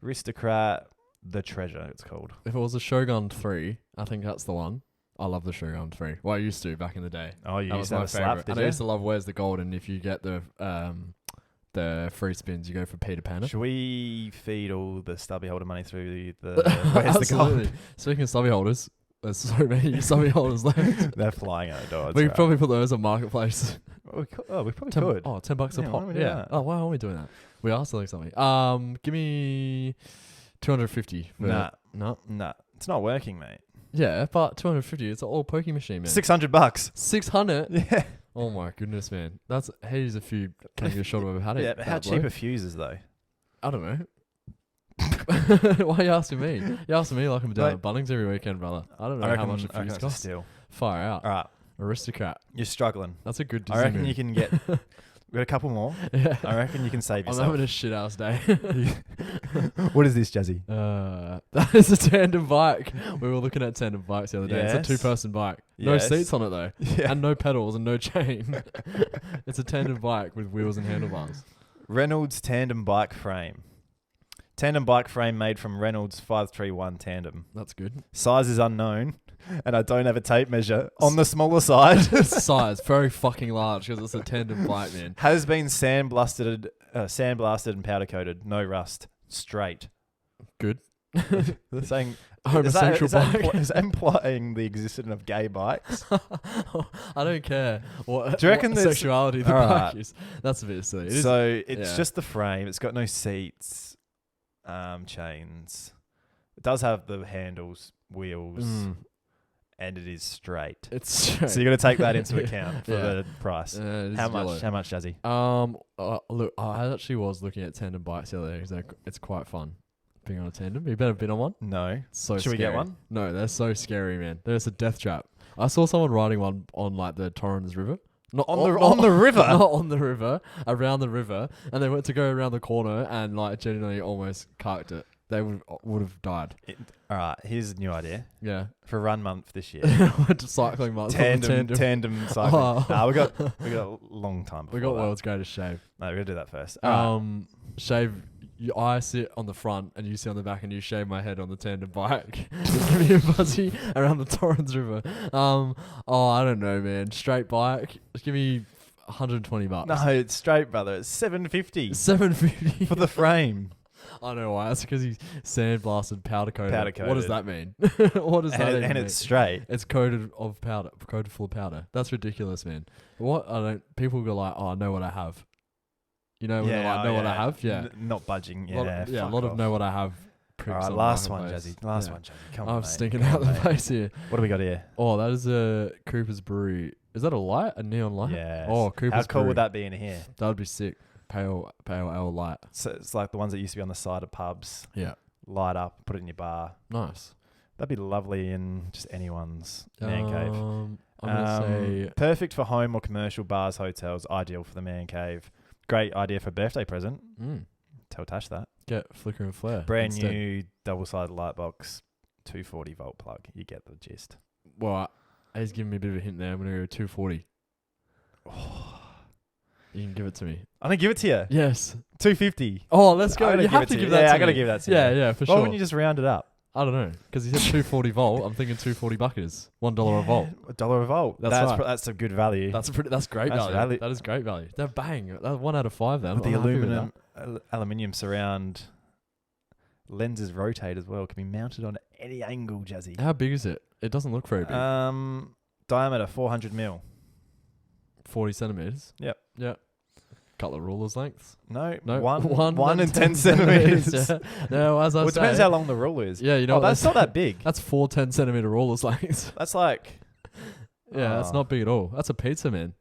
Aristocrat, the treasure, it's called. If it was a Shogun 3, I think that's the one. I love the Shogun 3. Well, I used to back in the day. Oh, you That used was to have my a slap, favourite. did And I you? used to love Where's the Gold, and if you get the free spins, you go for Peter Pan. Should we feed all the stubby holder money through the Where's the Absolutely. Gold? Speaking of stubby holders, there's so many stubby holders left. They're flying out the door. We could probably put those on Marketplace. we probably could. $10 a Yeah, pop. why don't we do Yeah. that? Oh, why aren't we doing that? We are selling something. Give me $250. Nah, it's not working, mate. Yeah, but $250. It's an old pokey machine, man. $600. $600. Yeah. Oh my goodness, man. That's he's a few. Can you get a shot of had it? Yeah, but how cheap are fuses though? I don't know. Why are you asking me? You're asking me like I'm down at Bunnings every weekend, brother. I don't know how much a fuse costs. Still. Fire out. All right, Aristocrat. you're struggling. That's a good Disney I reckon movie. you can get We've got a couple more. Yeah. I reckon you can save I'm yourself. having a shit ass day. What is this, Jazzy? That is a tandem bike. We were looking at tandem bikes the other day. Yes. It's a 2-person bike. No Yes. seats on it though. Yeah. And no pedals and no chain. It's a tandem bike with wheels and handlebars. Reynolds tandem bike frame. Tandem bike frame made from Reynolds 531 tandem. That's good. Size is unknown, and I don't have a tape measure. On the smaller side. Size, very fucking large because it's a tandem bike, man. Has been sandblasted and powder coated. No rust. Straight. Good. They're saying Homosexual bike. is that implying the existence of gay bikes? I don't care what, Do you reckon what there's- sexuality the Alright. bike is. That's a bit silly. It is- So it's yeah. just the frame. It's got no seats, chains. It does have the handles, wheels, and it is straight. It's straight. So you got to take that into account for Yeah. the price. It is How yellow. much? How much, Jazzy? Look, I actually was looking at tandem bikes the other day because it's quite fun being on a tandem. You better been on one. No. It's so Should we get scary. one? No, they're so scary, man. There's a death trap. I saw someone riding one on like the Torrens River. Not On the river? Not on the river, around the river, and they went to go around the corner and like genuinely almost carked it. They would have died. All right. Here's a new idea Yeah. for Run Month this year. Went to cycling month. on the Tandem cycling. Oh. Nah, we got a long time. We before got that. world's greatest shave. No, we're gonna do that first. All right. Shave. I sit on the front and you sit on the back and you shave my head on the tandem bike. Just give me a buzzy around the Torrens River. I don't know, man. Straight bike. Just give me $120. No, it's straight, brother. It's $750 $750 for the frame. I know why. That's because he's sandblasted, powder coated. Powder What does coated. that mean? What does that even And mean? it's straight. It's coated of powder, coated full of powder. That's ridiculous, man. What? People go like, oh, I know what I have. You know when they're like, know what I have? Yeah. Not budging. A lot Yeah. a lot of know what I have. All right, last one, Jazzy. Last one, Jazzy. Come on, I'm mate. stinking Come out on, the mate. place here. What do we got here? Oh, that is a Cooper's Brewery. Is that a light? A neon light? Yes. Oh, Cooper's How cool Brewery. would that be in here? That would be sick. Pale ale light. So it's like the ones that used to be on the side of pubs. Yeah. Light up, put it in your bar. Nice. That'd be lovely in just anyone's man cave. I'm gonna say Perfect for home or commercial bars, hotels. Ideal for the man cave. Great idea for a birthday present. Tell Tash that. get flicker and flare. Brand instead. new double-sided light box, 240 volt plug. You get the gist. Well, he's giving me a bit of a hint there. I'm gonna go 240. You can give it to me. I'm gonna give it to you. Yes. 250. Oh, let's I go. gotta You give have it to to give you. that Yeah, to I gotta me. give that to Yeah, you. yeah, for Why sure. wouldn't you just round it up? I don't know, because he said 240 volt. I'm thinking 240 buckets. $1 a volt. $1 a volt. That's right. That's a good value. That's great That's value. value. That is great value. They're bang. That's 1 out of 5 then. With the I'm happy with aluminium surround lenses rotate as well. Can be mounted on any angle, Jazzy. that. How big is it? It doesn't look very big. Diameter 400 mil. 40 centimeters. Yep. Yep. Couple of rulers lengths. No, No, one and 10 centimeters. Yeah. No, as I Well, it say. depends how long the ruler is. Yeah, you know Oh, what, that's not that big. That's 4 10 centimeter rulers lengths. That's like. Yeah, that's Oh. not big at all. That's a pizza, man.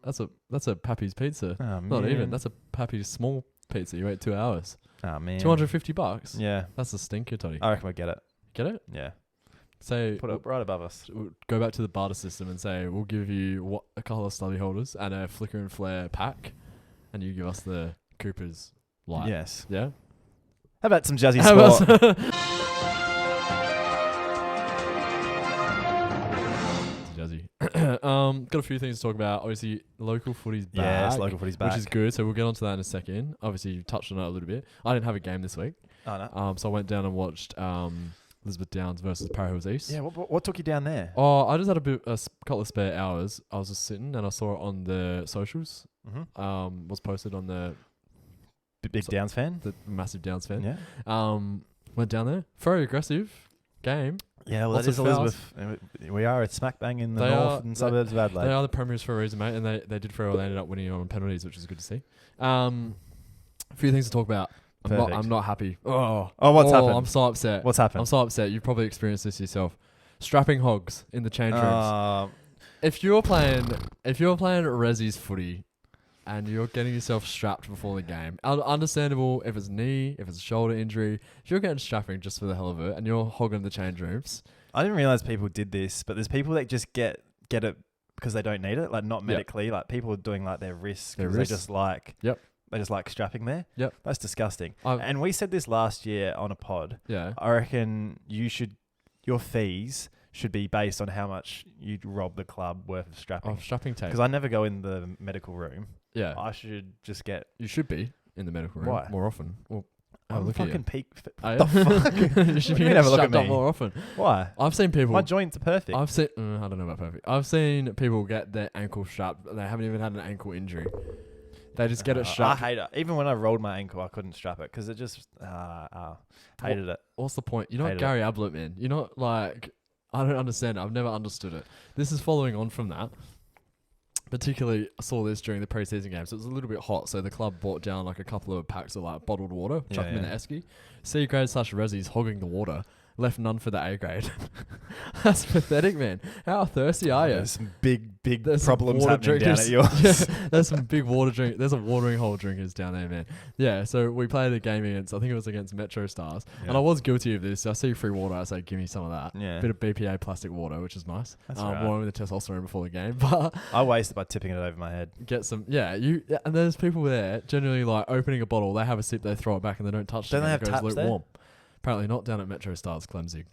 That's a Pappy's pizza. Oh, Not man. even. That's a Pappy's small pizza. You wait 2 hours. Oh, man. $250. Yeah. That's a stinker, Toddy. I reckon we get it. Get it? Yeah. Say Put it right above us. we'll go back to the barter system and say we'll give you a couple of stubby holders and a flicker and flare pack, and you give us the Cooper's light. Yes. Yeah. How about some Jazzy How about sport? Jazzy. Got a few things to talk about. Obviously, local footy's back. Yes, local footy's back. Which is good. So we'll get onto that in a second. Obviously, you touched on it a little bit. I didn't have a game this week. Oh, no. So I went down and watched Elizabeth Downs versus Parahills East. Yeah, what took you down there? Oh, I just had a couple of spare hours. I was just sitting and I saw it on the socials. Mm-hmm. Was posted on the Big Downs fan? massive Downs fan. Yeah. Went down there. Very aggressive game. Yeah, well, Lots that is of fouls. Elizabeth. We are at smack bang in the They northern suburbs of Adelaide. They are the premiers for a reason, mate, and they did very well. They ended up winning on penalties, which is good to see. A few things to talk about. I'm not happy. Oh, what's happened? I'm so upset. What's happened? I'm so upset. You've probably experienced this yourself. Strapping hogs in the change rooms. If you're playing Resi's footy and you're getting yourself strapped before the game, understandable if it's knee, if it's shoulder injury. If you're getting strapping just for the hell of it and you're hogging the change rooms. I didn't realize people did this, but there's people that just get it because they don't need it, like not medically. Like people are doing like their wrists because they just like they just like strapping there. Yep, that's disgusting. And we said this last year on a pod. Yeah, I reckon your fees should be based on how much you rob the club worth of strapping. Strapping tape. Because I never go in the medical room. Yeah, I should just get. You should be in the medical room. Why? More often. Well, I'm fucking peak. The fuck? You should be have a look at me more often. Why? I've seen people. My joints are perfect. I don't know about perfect. I've seen people get their ankle strapped. They haven't even had an ankle injury. They just get it strapped. I hate it. Even when I rolled my ankle, I couldn't strap it because it just hated it. What's the point? You're not Gary Ablett, man. You're not like. I don't understand it. I've never understood it. This is following on from that. Particularly, I saw this during the preseason game, so it was a little bit hot. So the club bought down like a couple of packs of like bottled water, chuck them in the esky. C grade / Resi's hogging the water, left none for the A grade. That's pathetic, man. How thirsty are you? There's some big problems happening down at yours. Yeah, there's some big there's a watering hole drinkers down there, man. Yeah, so we played a game against, I think it was against Metro Stars, and I was guilty of this. I see free water, I say, give me some of that. Yeah. Bit of BPA plastic water, which is nice. That's right. Warming the testosterone before the game, but I waste it by tipping it over my head. Get some, and there's people there generally like opening a bottle, they have a sip, they throw it back, and they don't touch it. Don't they have taps there? Warm. Apparently not down at Metro Stars, Clemzig.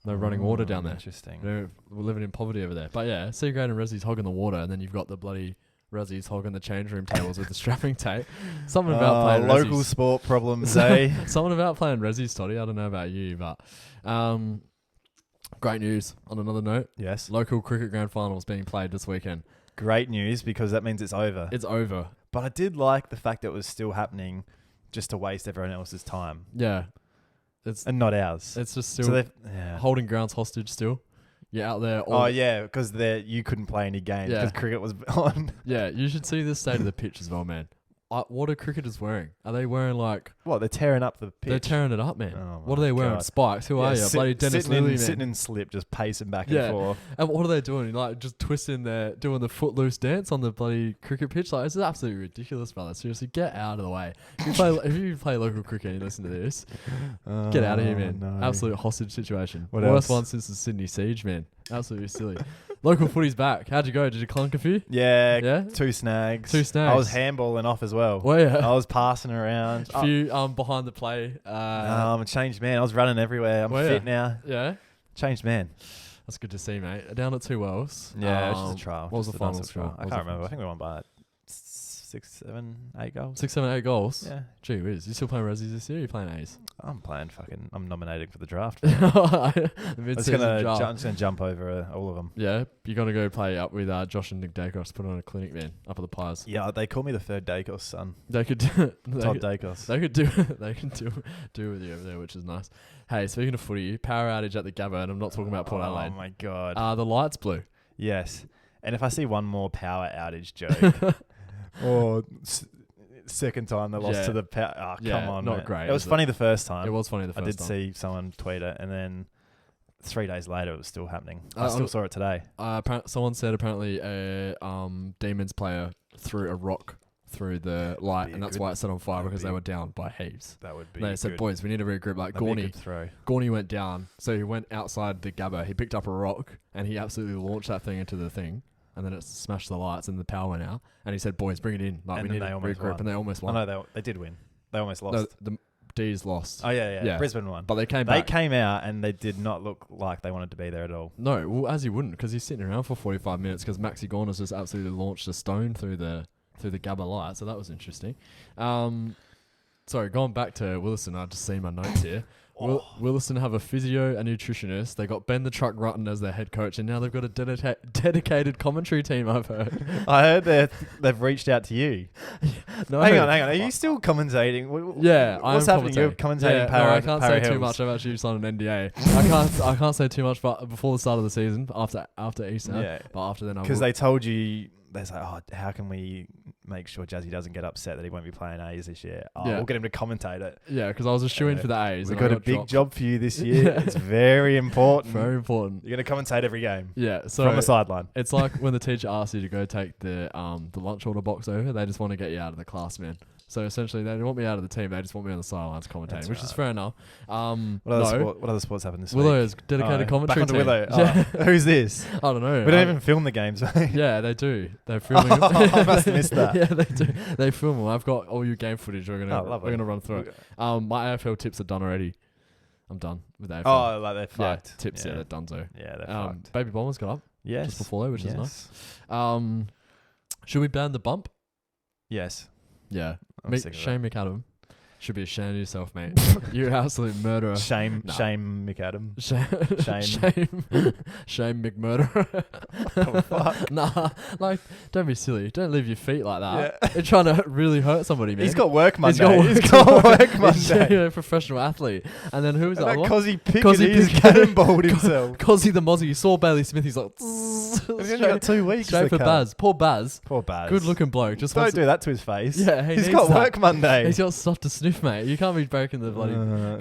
No running water down there. Interesting. We're living in poverty over there. But yeah, C grade and Resi's hogging the water, and then you've got the bloody Resi's hogging the change room tables with the strapping tape. Something about playing local Resi's. sport problems, eh? Something about playing Resi's, Toddy. I don't know about you, but great news on another note. Yes. Local cricket grand finals being played this weekend. Great news because that means it's over. It's over. But I did like the fact that it was still happening just to waste everyone else's time. Yeah. And not ours. It's just still holding grounds hostage still. You're out there. Because you couldn't play any games because cricket was on. Yeah, you should see the state of the pitch as well, man. What are cricketers wearing? Are they wearing like... What, they're tearing up the pitch? They're tearing it up, man. Oh what are they wearing? Spikes? Who are you? Bloody Dennis Lilly, man. Sitting in slip, just pacing back and forth. And what are they doing? Like, just twisting doing the footloose dance on the bloody cricket pitch? Like, it's absolutely ridiculous, brother. Seriously, get out of the way. If you play local cricket and you listen to this, get out of here, man. No. Absolute hostage situation. Worst one since the Sydney Siege, man. Absolutely silly. Local footy's back. How'd you go? Did you clunk a few? Yeah. 2 snags. 2 snags. I was handballing off as well. Well, yeah. I was passing around. A few behind the play. I'm a changed man. I was running everywhere. I'm fit now. Yeah. Changed man. That's good to see, mate. Down at 2 Wells. Yeah, it's just a trial. What was the final score? I can't remember. I think we won by 6, 7, 8 goals. 6, 7, 8 goals? Yeah. Gee whiz. You still playing Resi's this year or you playing A's? I'm nominating for the draft. I'm just going to jump over all of them. Yeah. You're going to go play up with Josh and Nick Dacos, put on a clinic, man, up at the Pies. Yeah, they call me the third Dacos son. They could Todd Dacos. They could do with you over there, which is nice. Hey, speaking of footy, power outage at the Gabba, and I'm not talking about Port Adelaide. Oh my God. The lights blew. Yes. And if I see one more power outage joke, or second time they lost to the power. Oh, come on, not man. great. It was funny the first time. It was funny the first time. I did see someone tweet it, and then 3 days later it was still happening. I still saw it today. Someone said apparently a Demons player threw a rock through the light, and that's why it set on fire because they were down by heaps. That would be. They said, "Boys, we need to regroup." Like Gorney went down, so he went outside the Gabba. He picked up a rock and he absolutely launched that thing into the thing. And then it smashed the lights and the power went out. And he said, "Boys, bring it in. Like, we need to regroup." And they almost won. Oh, no, they did win. They almost lost. No, the D's lost. Oh, yeah. Brisbane won. But they came back. They came out and they did not look like they wanted to be there at all. No, well, as you wouldn't, because he's sitting around for 45 minutes because Maxi Gorner's just absolutely launched a stone through the Gabba light. So that was interesting. Sorry, going back to Williston, I just seen my notes here. Williston have a physio, a nutritionist. They got Ben the Truck Rutten as their head coach, and now they've got a dedicated commentary team. I've heard. I heard they've reached out to you. No, hang on. Are you still commentating? Yeah, what's happening? You're commentating. I can't say too much. I've actually signed an NDA. I can't say too much, but before the start of the season, after Easter. Yeah. But after then, because they told you. They're like, oh, how can we make sure Jazzy doesn't get upset that he won't be playing A's this year? We'll get him to commentate it. Yeah, because I was a shoo-in for the A's. We've got a big job for you this year. It's very important. Very important. You're going to commentate every game. Yeah, so from the sideline. It's like when the teacher asks you to go take the lunch order box over. They just want to get you out of the class, man. So essentially, they don't want me out of the team. They just want me on the sidelines commentating, which is fair enough. What other sports happened this week? Willow's dedicated commentary back team. Willow. Yeah. Who's this? I don't know. We don't even film the games, mate. Yeah, they do. They're filming. I must have missed that. Yeah, they do. They film them. I've got all your game footage. We're gonna run through it. My AFL tips are done already. I'm done with AFL. Oh, like they're fucked. Yeah, tips. Yeah, they're done. So yeah, they're fucked. Baby Bombers got up. Yes. Just before though, which is nice. Should we ban the bump? Yes. Yeah. I'm sick of Shane McAdam. Should be ashamed of yourself, mate. You're an absolute murderer. Shame McAdam. Shame McMurderer. Oh, fuck. Nah, like, don't be silly. Don't leave your feet like that. Yeah. You're trying to really hurt somebody, man. He's got work Monday. He's got work Monday. He's a professional athlete. And then who was that one? Cozzy Pickett, he's cannonballed himself. Cozzy the Mozzie. You saw Bailey Smith. He's like, He's only got 2 weeks. Straight for Baz. Poor Baz. Poor Baz. Good looking bloke. Just don't do that to his face. Yeah, he's got work Monday. He's got stuff to sniff, mate. You can't be breaking the bloody. You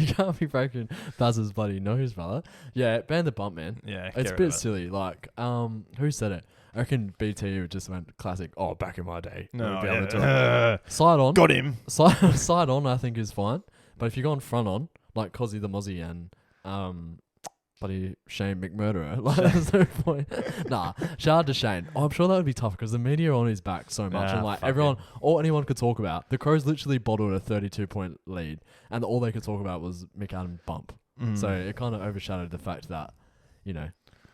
can't be breaking Baz's bloody nose, brother. Yeah, ban the bump, man. Yeah, it's a bit silly. Like, who said it? I reckon BT just went classic. Oh, back in my day, no, be able to do it. Side on, got him. Side on, I think is fine. But if you go on front on, like Cozzy the Mozzie and bloody Shane McMurderer, like there's no point. Nah, shout out to Shane. Oh, I'm sure that would be tough because the media are on his back so much, and like everyone, all anyone could talk about. The Crows literally bottled a 32-point lead, and all they could talk about was McAdam bump. So it kind of overshadowed the fact that, you know,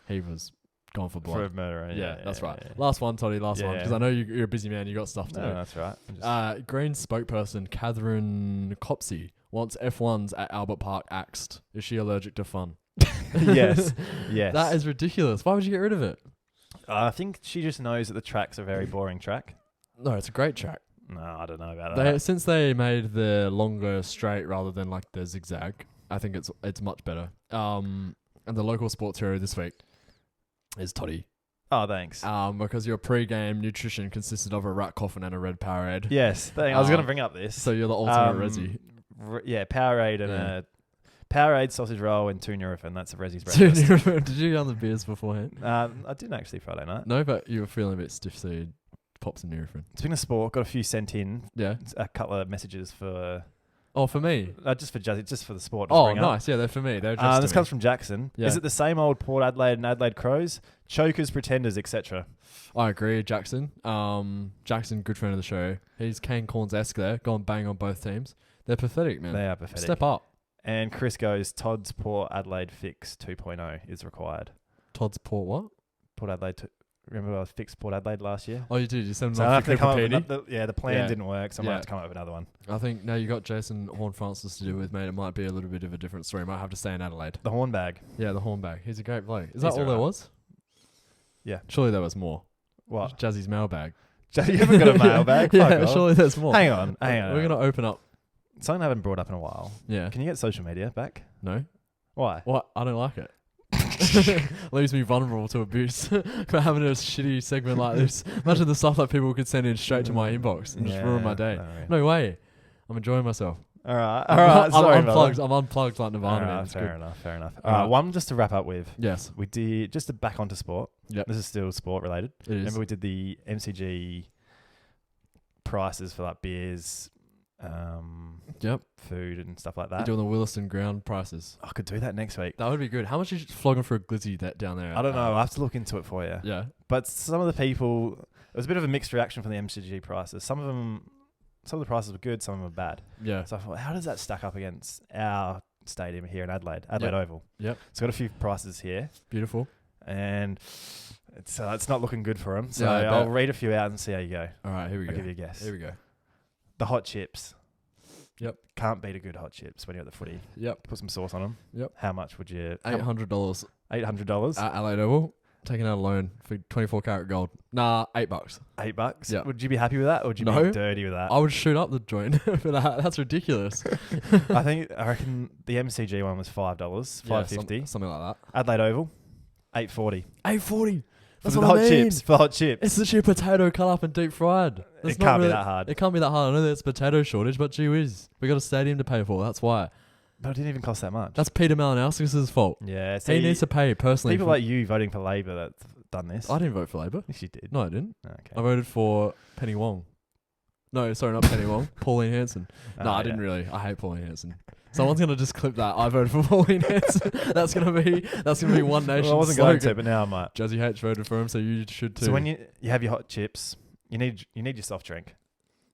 he was gone for blood. For a murderer. Yeah, that's right. Yeah. Last one, Toddy. Last one, because I know you're a busy man. You got stuff to do. That's right. Green spokesperson Catherine Copsey wants F1s at Albert Park axed. Is she allergic to fun? Yes. That is ridiculous. Why would you get rid of it? I think she just knows that the track's a very boring track. No, it's a great track. No, I don't know about that. Since they made the longer straight rather than like the zigzag, I think it's much better. And the local sports hero this week is Toddy. Oh, thanks. Because your pre-game nutrition consisted of a rat coffin and a red Powerade. Yes, I was going to bring up this. So you're the ultimate resi. Powerade and a Powerade sausage roll and 2 Nurofen. That's a resi's breakfast. Did you get on the beers beforehand? I didn't actually Friday night. No, but you were feeling a bit stiff, so you popped some Nurofen. Speaking of sport, got a few sent in. Yeah. A couple of messages for... Oh, for me? Just for Jazzy, just for the sport. Oh, nice. Yeah, they're for me. They're just this comes from Jackson. Yeah. Is it the same old Port Adelaide and Adelaide Crows? Chokers, pretenders, etc. I agree, Jackson. Jackson, good friend of the show. He's Kane Corns-esque there, going bang on both teams. They're pathetic, man. They are pathetic. Step up. And Chris goes, Todd's Port Adelaide fix 2.0 is required. Todd's Port what? Port Adelaide. Remember I fixed Port Adelaide last year? Oh, you did? You sent them off to come up the plan didn't work, so I'm going to have to come up with another one. I think now you got Jason Horn-Francis to do with, mate. It might be a little bit of a different story. Might have to stay in Adelaide. The Horn Bag. Yeah, the Horn Bag. He's a great bloke. Is that all there was? Yeah. Surely there was more. What? Jazzy's mailbag. You haven't got a mailbag? Yeah, surely there's more. Hang on. We're going to open up. Something I haven't brought up in a while. Yeah. Can you get social media back? No. Why? What? I don't like it. Leaves me vulnerable to abuse. For having a shitty segment like this. Imagine the stuff that people could send in straight to my inbox and just ruin my day. No way. I'm enjoying myself. All right. Sorry, I'm unplugged like Nirvana. Right, fair enough. All right, one just to wrap up with. Yes. We did, just to back onto sport. Yep. This is still sport related. Remember we did the MCG prices for like beers, food and stuff like that. You're doing the Williston ground prices. I could do that next week. That would be good. How much are you flogging for a glizzy down there? I don't know. I have to look into it for you. Yeah. But some of the people, it was a bit of a mixed reaction from the MCG prices. Some of the prices were good, some of them were bad. Yeah. So I thought, how does that stack up against our stadium here in Adelaide Oval? Yep. It's got a few prices here. Beautiful. And it's not looking good for them. So I'll read a few out and see how you go. All right, here we go. I'll give you a guess. Here we go. The hot chips. Yep. Can't beat a good hot chips when you're at the footy. Yep. Put some sauce on them. Yep. How much would you... $800. $800? At Adelaide Oval. Taking out a loan for 24 karat gold. Nah, $8. $8? Yeah. Would you be happy with that, or would you be dirty with that? I would shoot up the joint for that. That's ridiculous. I reckon the MCG one was $5, $5.50. Something like that. Adelaide Oval, $8.40. $8.40. That's for what hot I mean. chips. For hot chips. It's literally potato cut up and deep fried. It can't be that hard. It can't be that hard. I know there's a potato shortage, but gee whiz, we got a stadium to pay for. That's why. But it didn't even cost that much. That's Peter Malinowskis' fault. Yeah, he needs to pay personally. People like you voting for Labor that's done this. I didn't vote for Labor. Yes, you did. No, I didn't. Okay. I voted for Penny Wong. No, sorry, not Penny Wong. Pauline Hanson. No, I didn't really. I hate Pauline Hanson. Someone's gonna just clip that. I voted for Pauline Hanson. That's gonna be One Nation. Well, I wasn't slogan. going to, but now I might. Jazzy H voted for him, so you should too. So when you have your hot chips, you need your soft drink.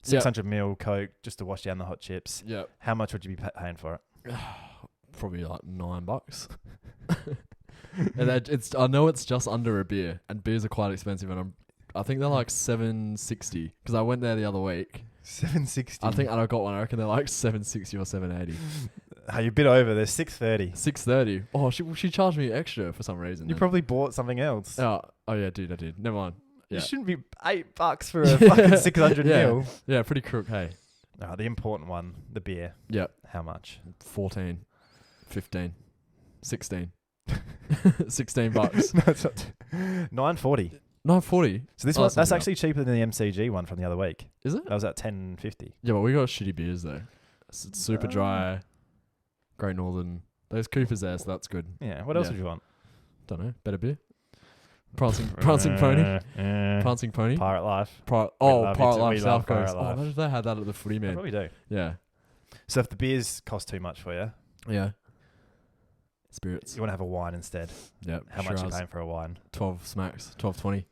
600 ml Coke just to wash down the hot chips. Yeah. How much would you be paying for it? Probably like $9. And I know it's just under a beer, and beers are quite expensive, and I think they're like $7.60 because I went there the other week. $7.60. I think, and I got one. I reckon they're like $7.60 or $7.80. Hey, you bit over. They're $6.30. $6.30. Oh, she charged me extra for some reason. You probably bought something else. Oh yeah, dude, I did. Never mind. Yeah. You shouldn't be $8 for a fucking 600 ml. Yeah, pretty crook. Hey. The important one, the beer. Yep. How much? 14, 15, 16, $16. No, it's not. $9.40. $9.40. So that's actually cheaper than the MCG one from the other week. Is it? That was at $10.50. Yeah, but we got shitty beers though. It's super dry. Great Northern. There's Coopers there, so that's good. Yeah. What else would you want? Don't know. Better beer. Prancing Pony. Prancing Pony. Pirate Life. Pirate Life South Coast. Oh, imagine if they had that at the footy, man. They probably do. Yeah. So if the beers cost too much for you, yeah. Spirits. You want to have a wine instead. Yeah. How much are you paying for a wine? 12 smacks. 12.20.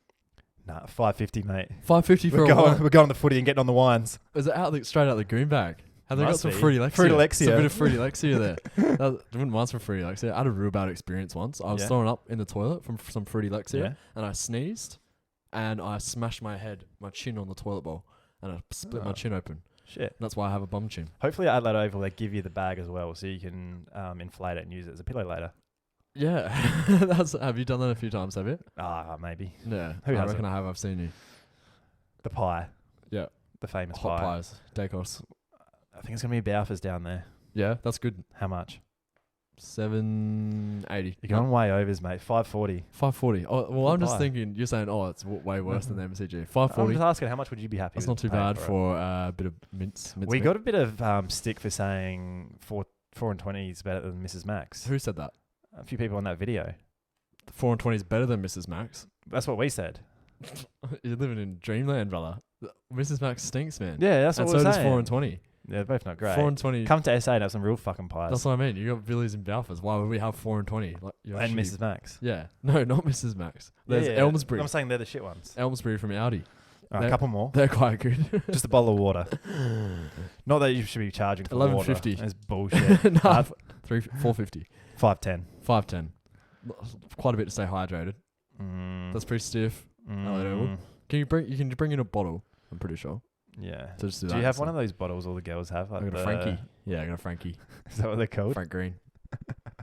Nah, $5.50, mate. $5.50 for a wine. We're going on the footy and getting on the wines. Is it straight out the green bag? Have they got some Fruity Lexia? Fruity Lexia. Some bit of Fruity Lexia there. I wouldn't mind some Fruity Lexia. I had a real bad experience once. I was throwing up in the toilet from some Fruity Lexia, and I sneezed, and I smashed my chin on the toilet bowl, and I split my chin open. Shit. And that's why I have a bum chin. Hopefully at Adelaide Oval they give you the bag as well, so you can inflate it and use it as a pillow later. Yeah. Have you done that a few times, have you? Maybe. Yeah. Who I hasn't? reckon I have. I've seen you. The pie. Yeah. The famous Hot pie. pies. Dacos. I think it's going to be Balfour's down there. Yeah, that's good. How much? $7.80. You're going way overs, mate. $5.40. $5.40. Oh, well, I'm just thinking, you're saying, it's way worse than the MCG. $5.40. I'm just asking, how much would you be happy with? That's not too bad for a bit of mince. We got a bit of stick for saying 4 and 20 is better than Mrs. Max. Who said that? A few people on that video. 4 and 20 is better than Mrs. Max. That's what we said. You're living in dreamland, brother. Mrs. Max stinks, man. Yeah, that's what we're saying. And so does 4 and 20. Yeah, they're both not great. 4 and 20. Come to SA and have some real fucking pies. That's what I mean. You got Billy's and Balfour's. Why would we have 4 and 20? And Mrs. Max. Yeah. No, not Mrs. Max. There's Elmsbury. I'm saying they're the shit ones. Elmsbury from Audi. A couple more. They're quite good. Just a bottle of water. Not that you should be charging for water. $11.50. That's bullshit. $4.50. $5.10. $5.10. Quite a bit to stay hydrated. That's pretty stiff. Can you bring in a bottle? I'm pretty sure. Yeah. So just do you have one of those bottles all the girls have? Like I got a Frankie. Yeah, I got a Frankie. Is that what they're called? Frank Green.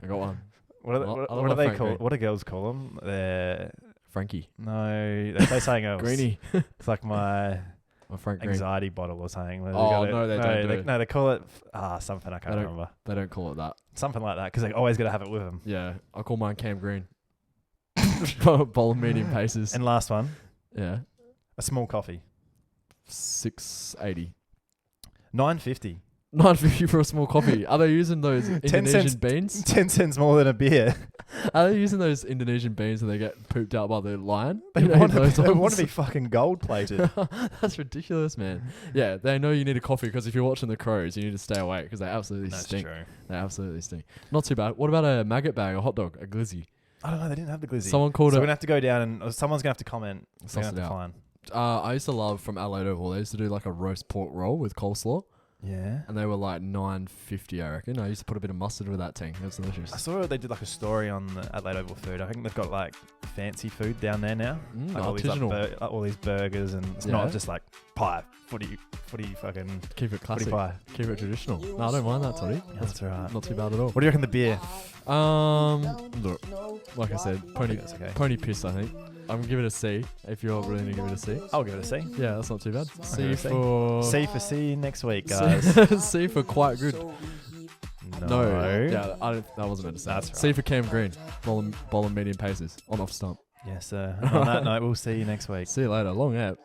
I got one. What are they called? What do girls call them? They're Frankie. No, they say something else. Greenie. It's like my Frank anxiety bottle or something. They don't. No, they call it something I can't remember. They don't call it that. Something like that because they always got to have it with them. Yeah, I call mine Cam Green. Bowl of medium paces. And last one. Yeah. A small coffee. $6.80. $9.50. $9.50 for a small coffee. Are they using those Indonesian beans? 10 cents more than a beer. Are they using those Indonesian beans and they get pooped out by the lion? They want to be fucking gold plated. That's ridiculous, man. Yeah, they know you need a coffee because if you're watching the Crows, you need to stay awake because they absolutely stink. That's true. They absolutely stink. Not too bad. What about a maggot bag, a hot dog, a glizzy? I don't know. They didn't have the glizzy. Someone called so we're going to have to go down and someone's going to have to comment. Suss it out. I used to love from Adelaide Oval. They used to do like a roast pork roll with coleslaw. Yeah. And they were like $9.50, I reckon. I used to put a bit of mustard with that thing. It was delicious. I saw they did like a story on the Adelaide Oval food. I think they've got like fancy food down there now. Like artisanal. all these burgers and it's not just like pie, footy fucking... Keep it classic. Pie. Keep it traditional. No, I don't mind that, Toddy. That's right. Not too bad at all. What do you reckon the beer? Look, like I said, pony piss, I think. I'm going to give it a C, if you're willing to give it a C. I'll give it a C. Yeah, that's not too bad. C for C next week, guys. C for quite good. No. Yeah, that wasn't meant to say. That's right. C for Cam Green. Bowl and medium paces. On off stump. Yes, sir. On that note, we'll see you next week. See you later. Long app.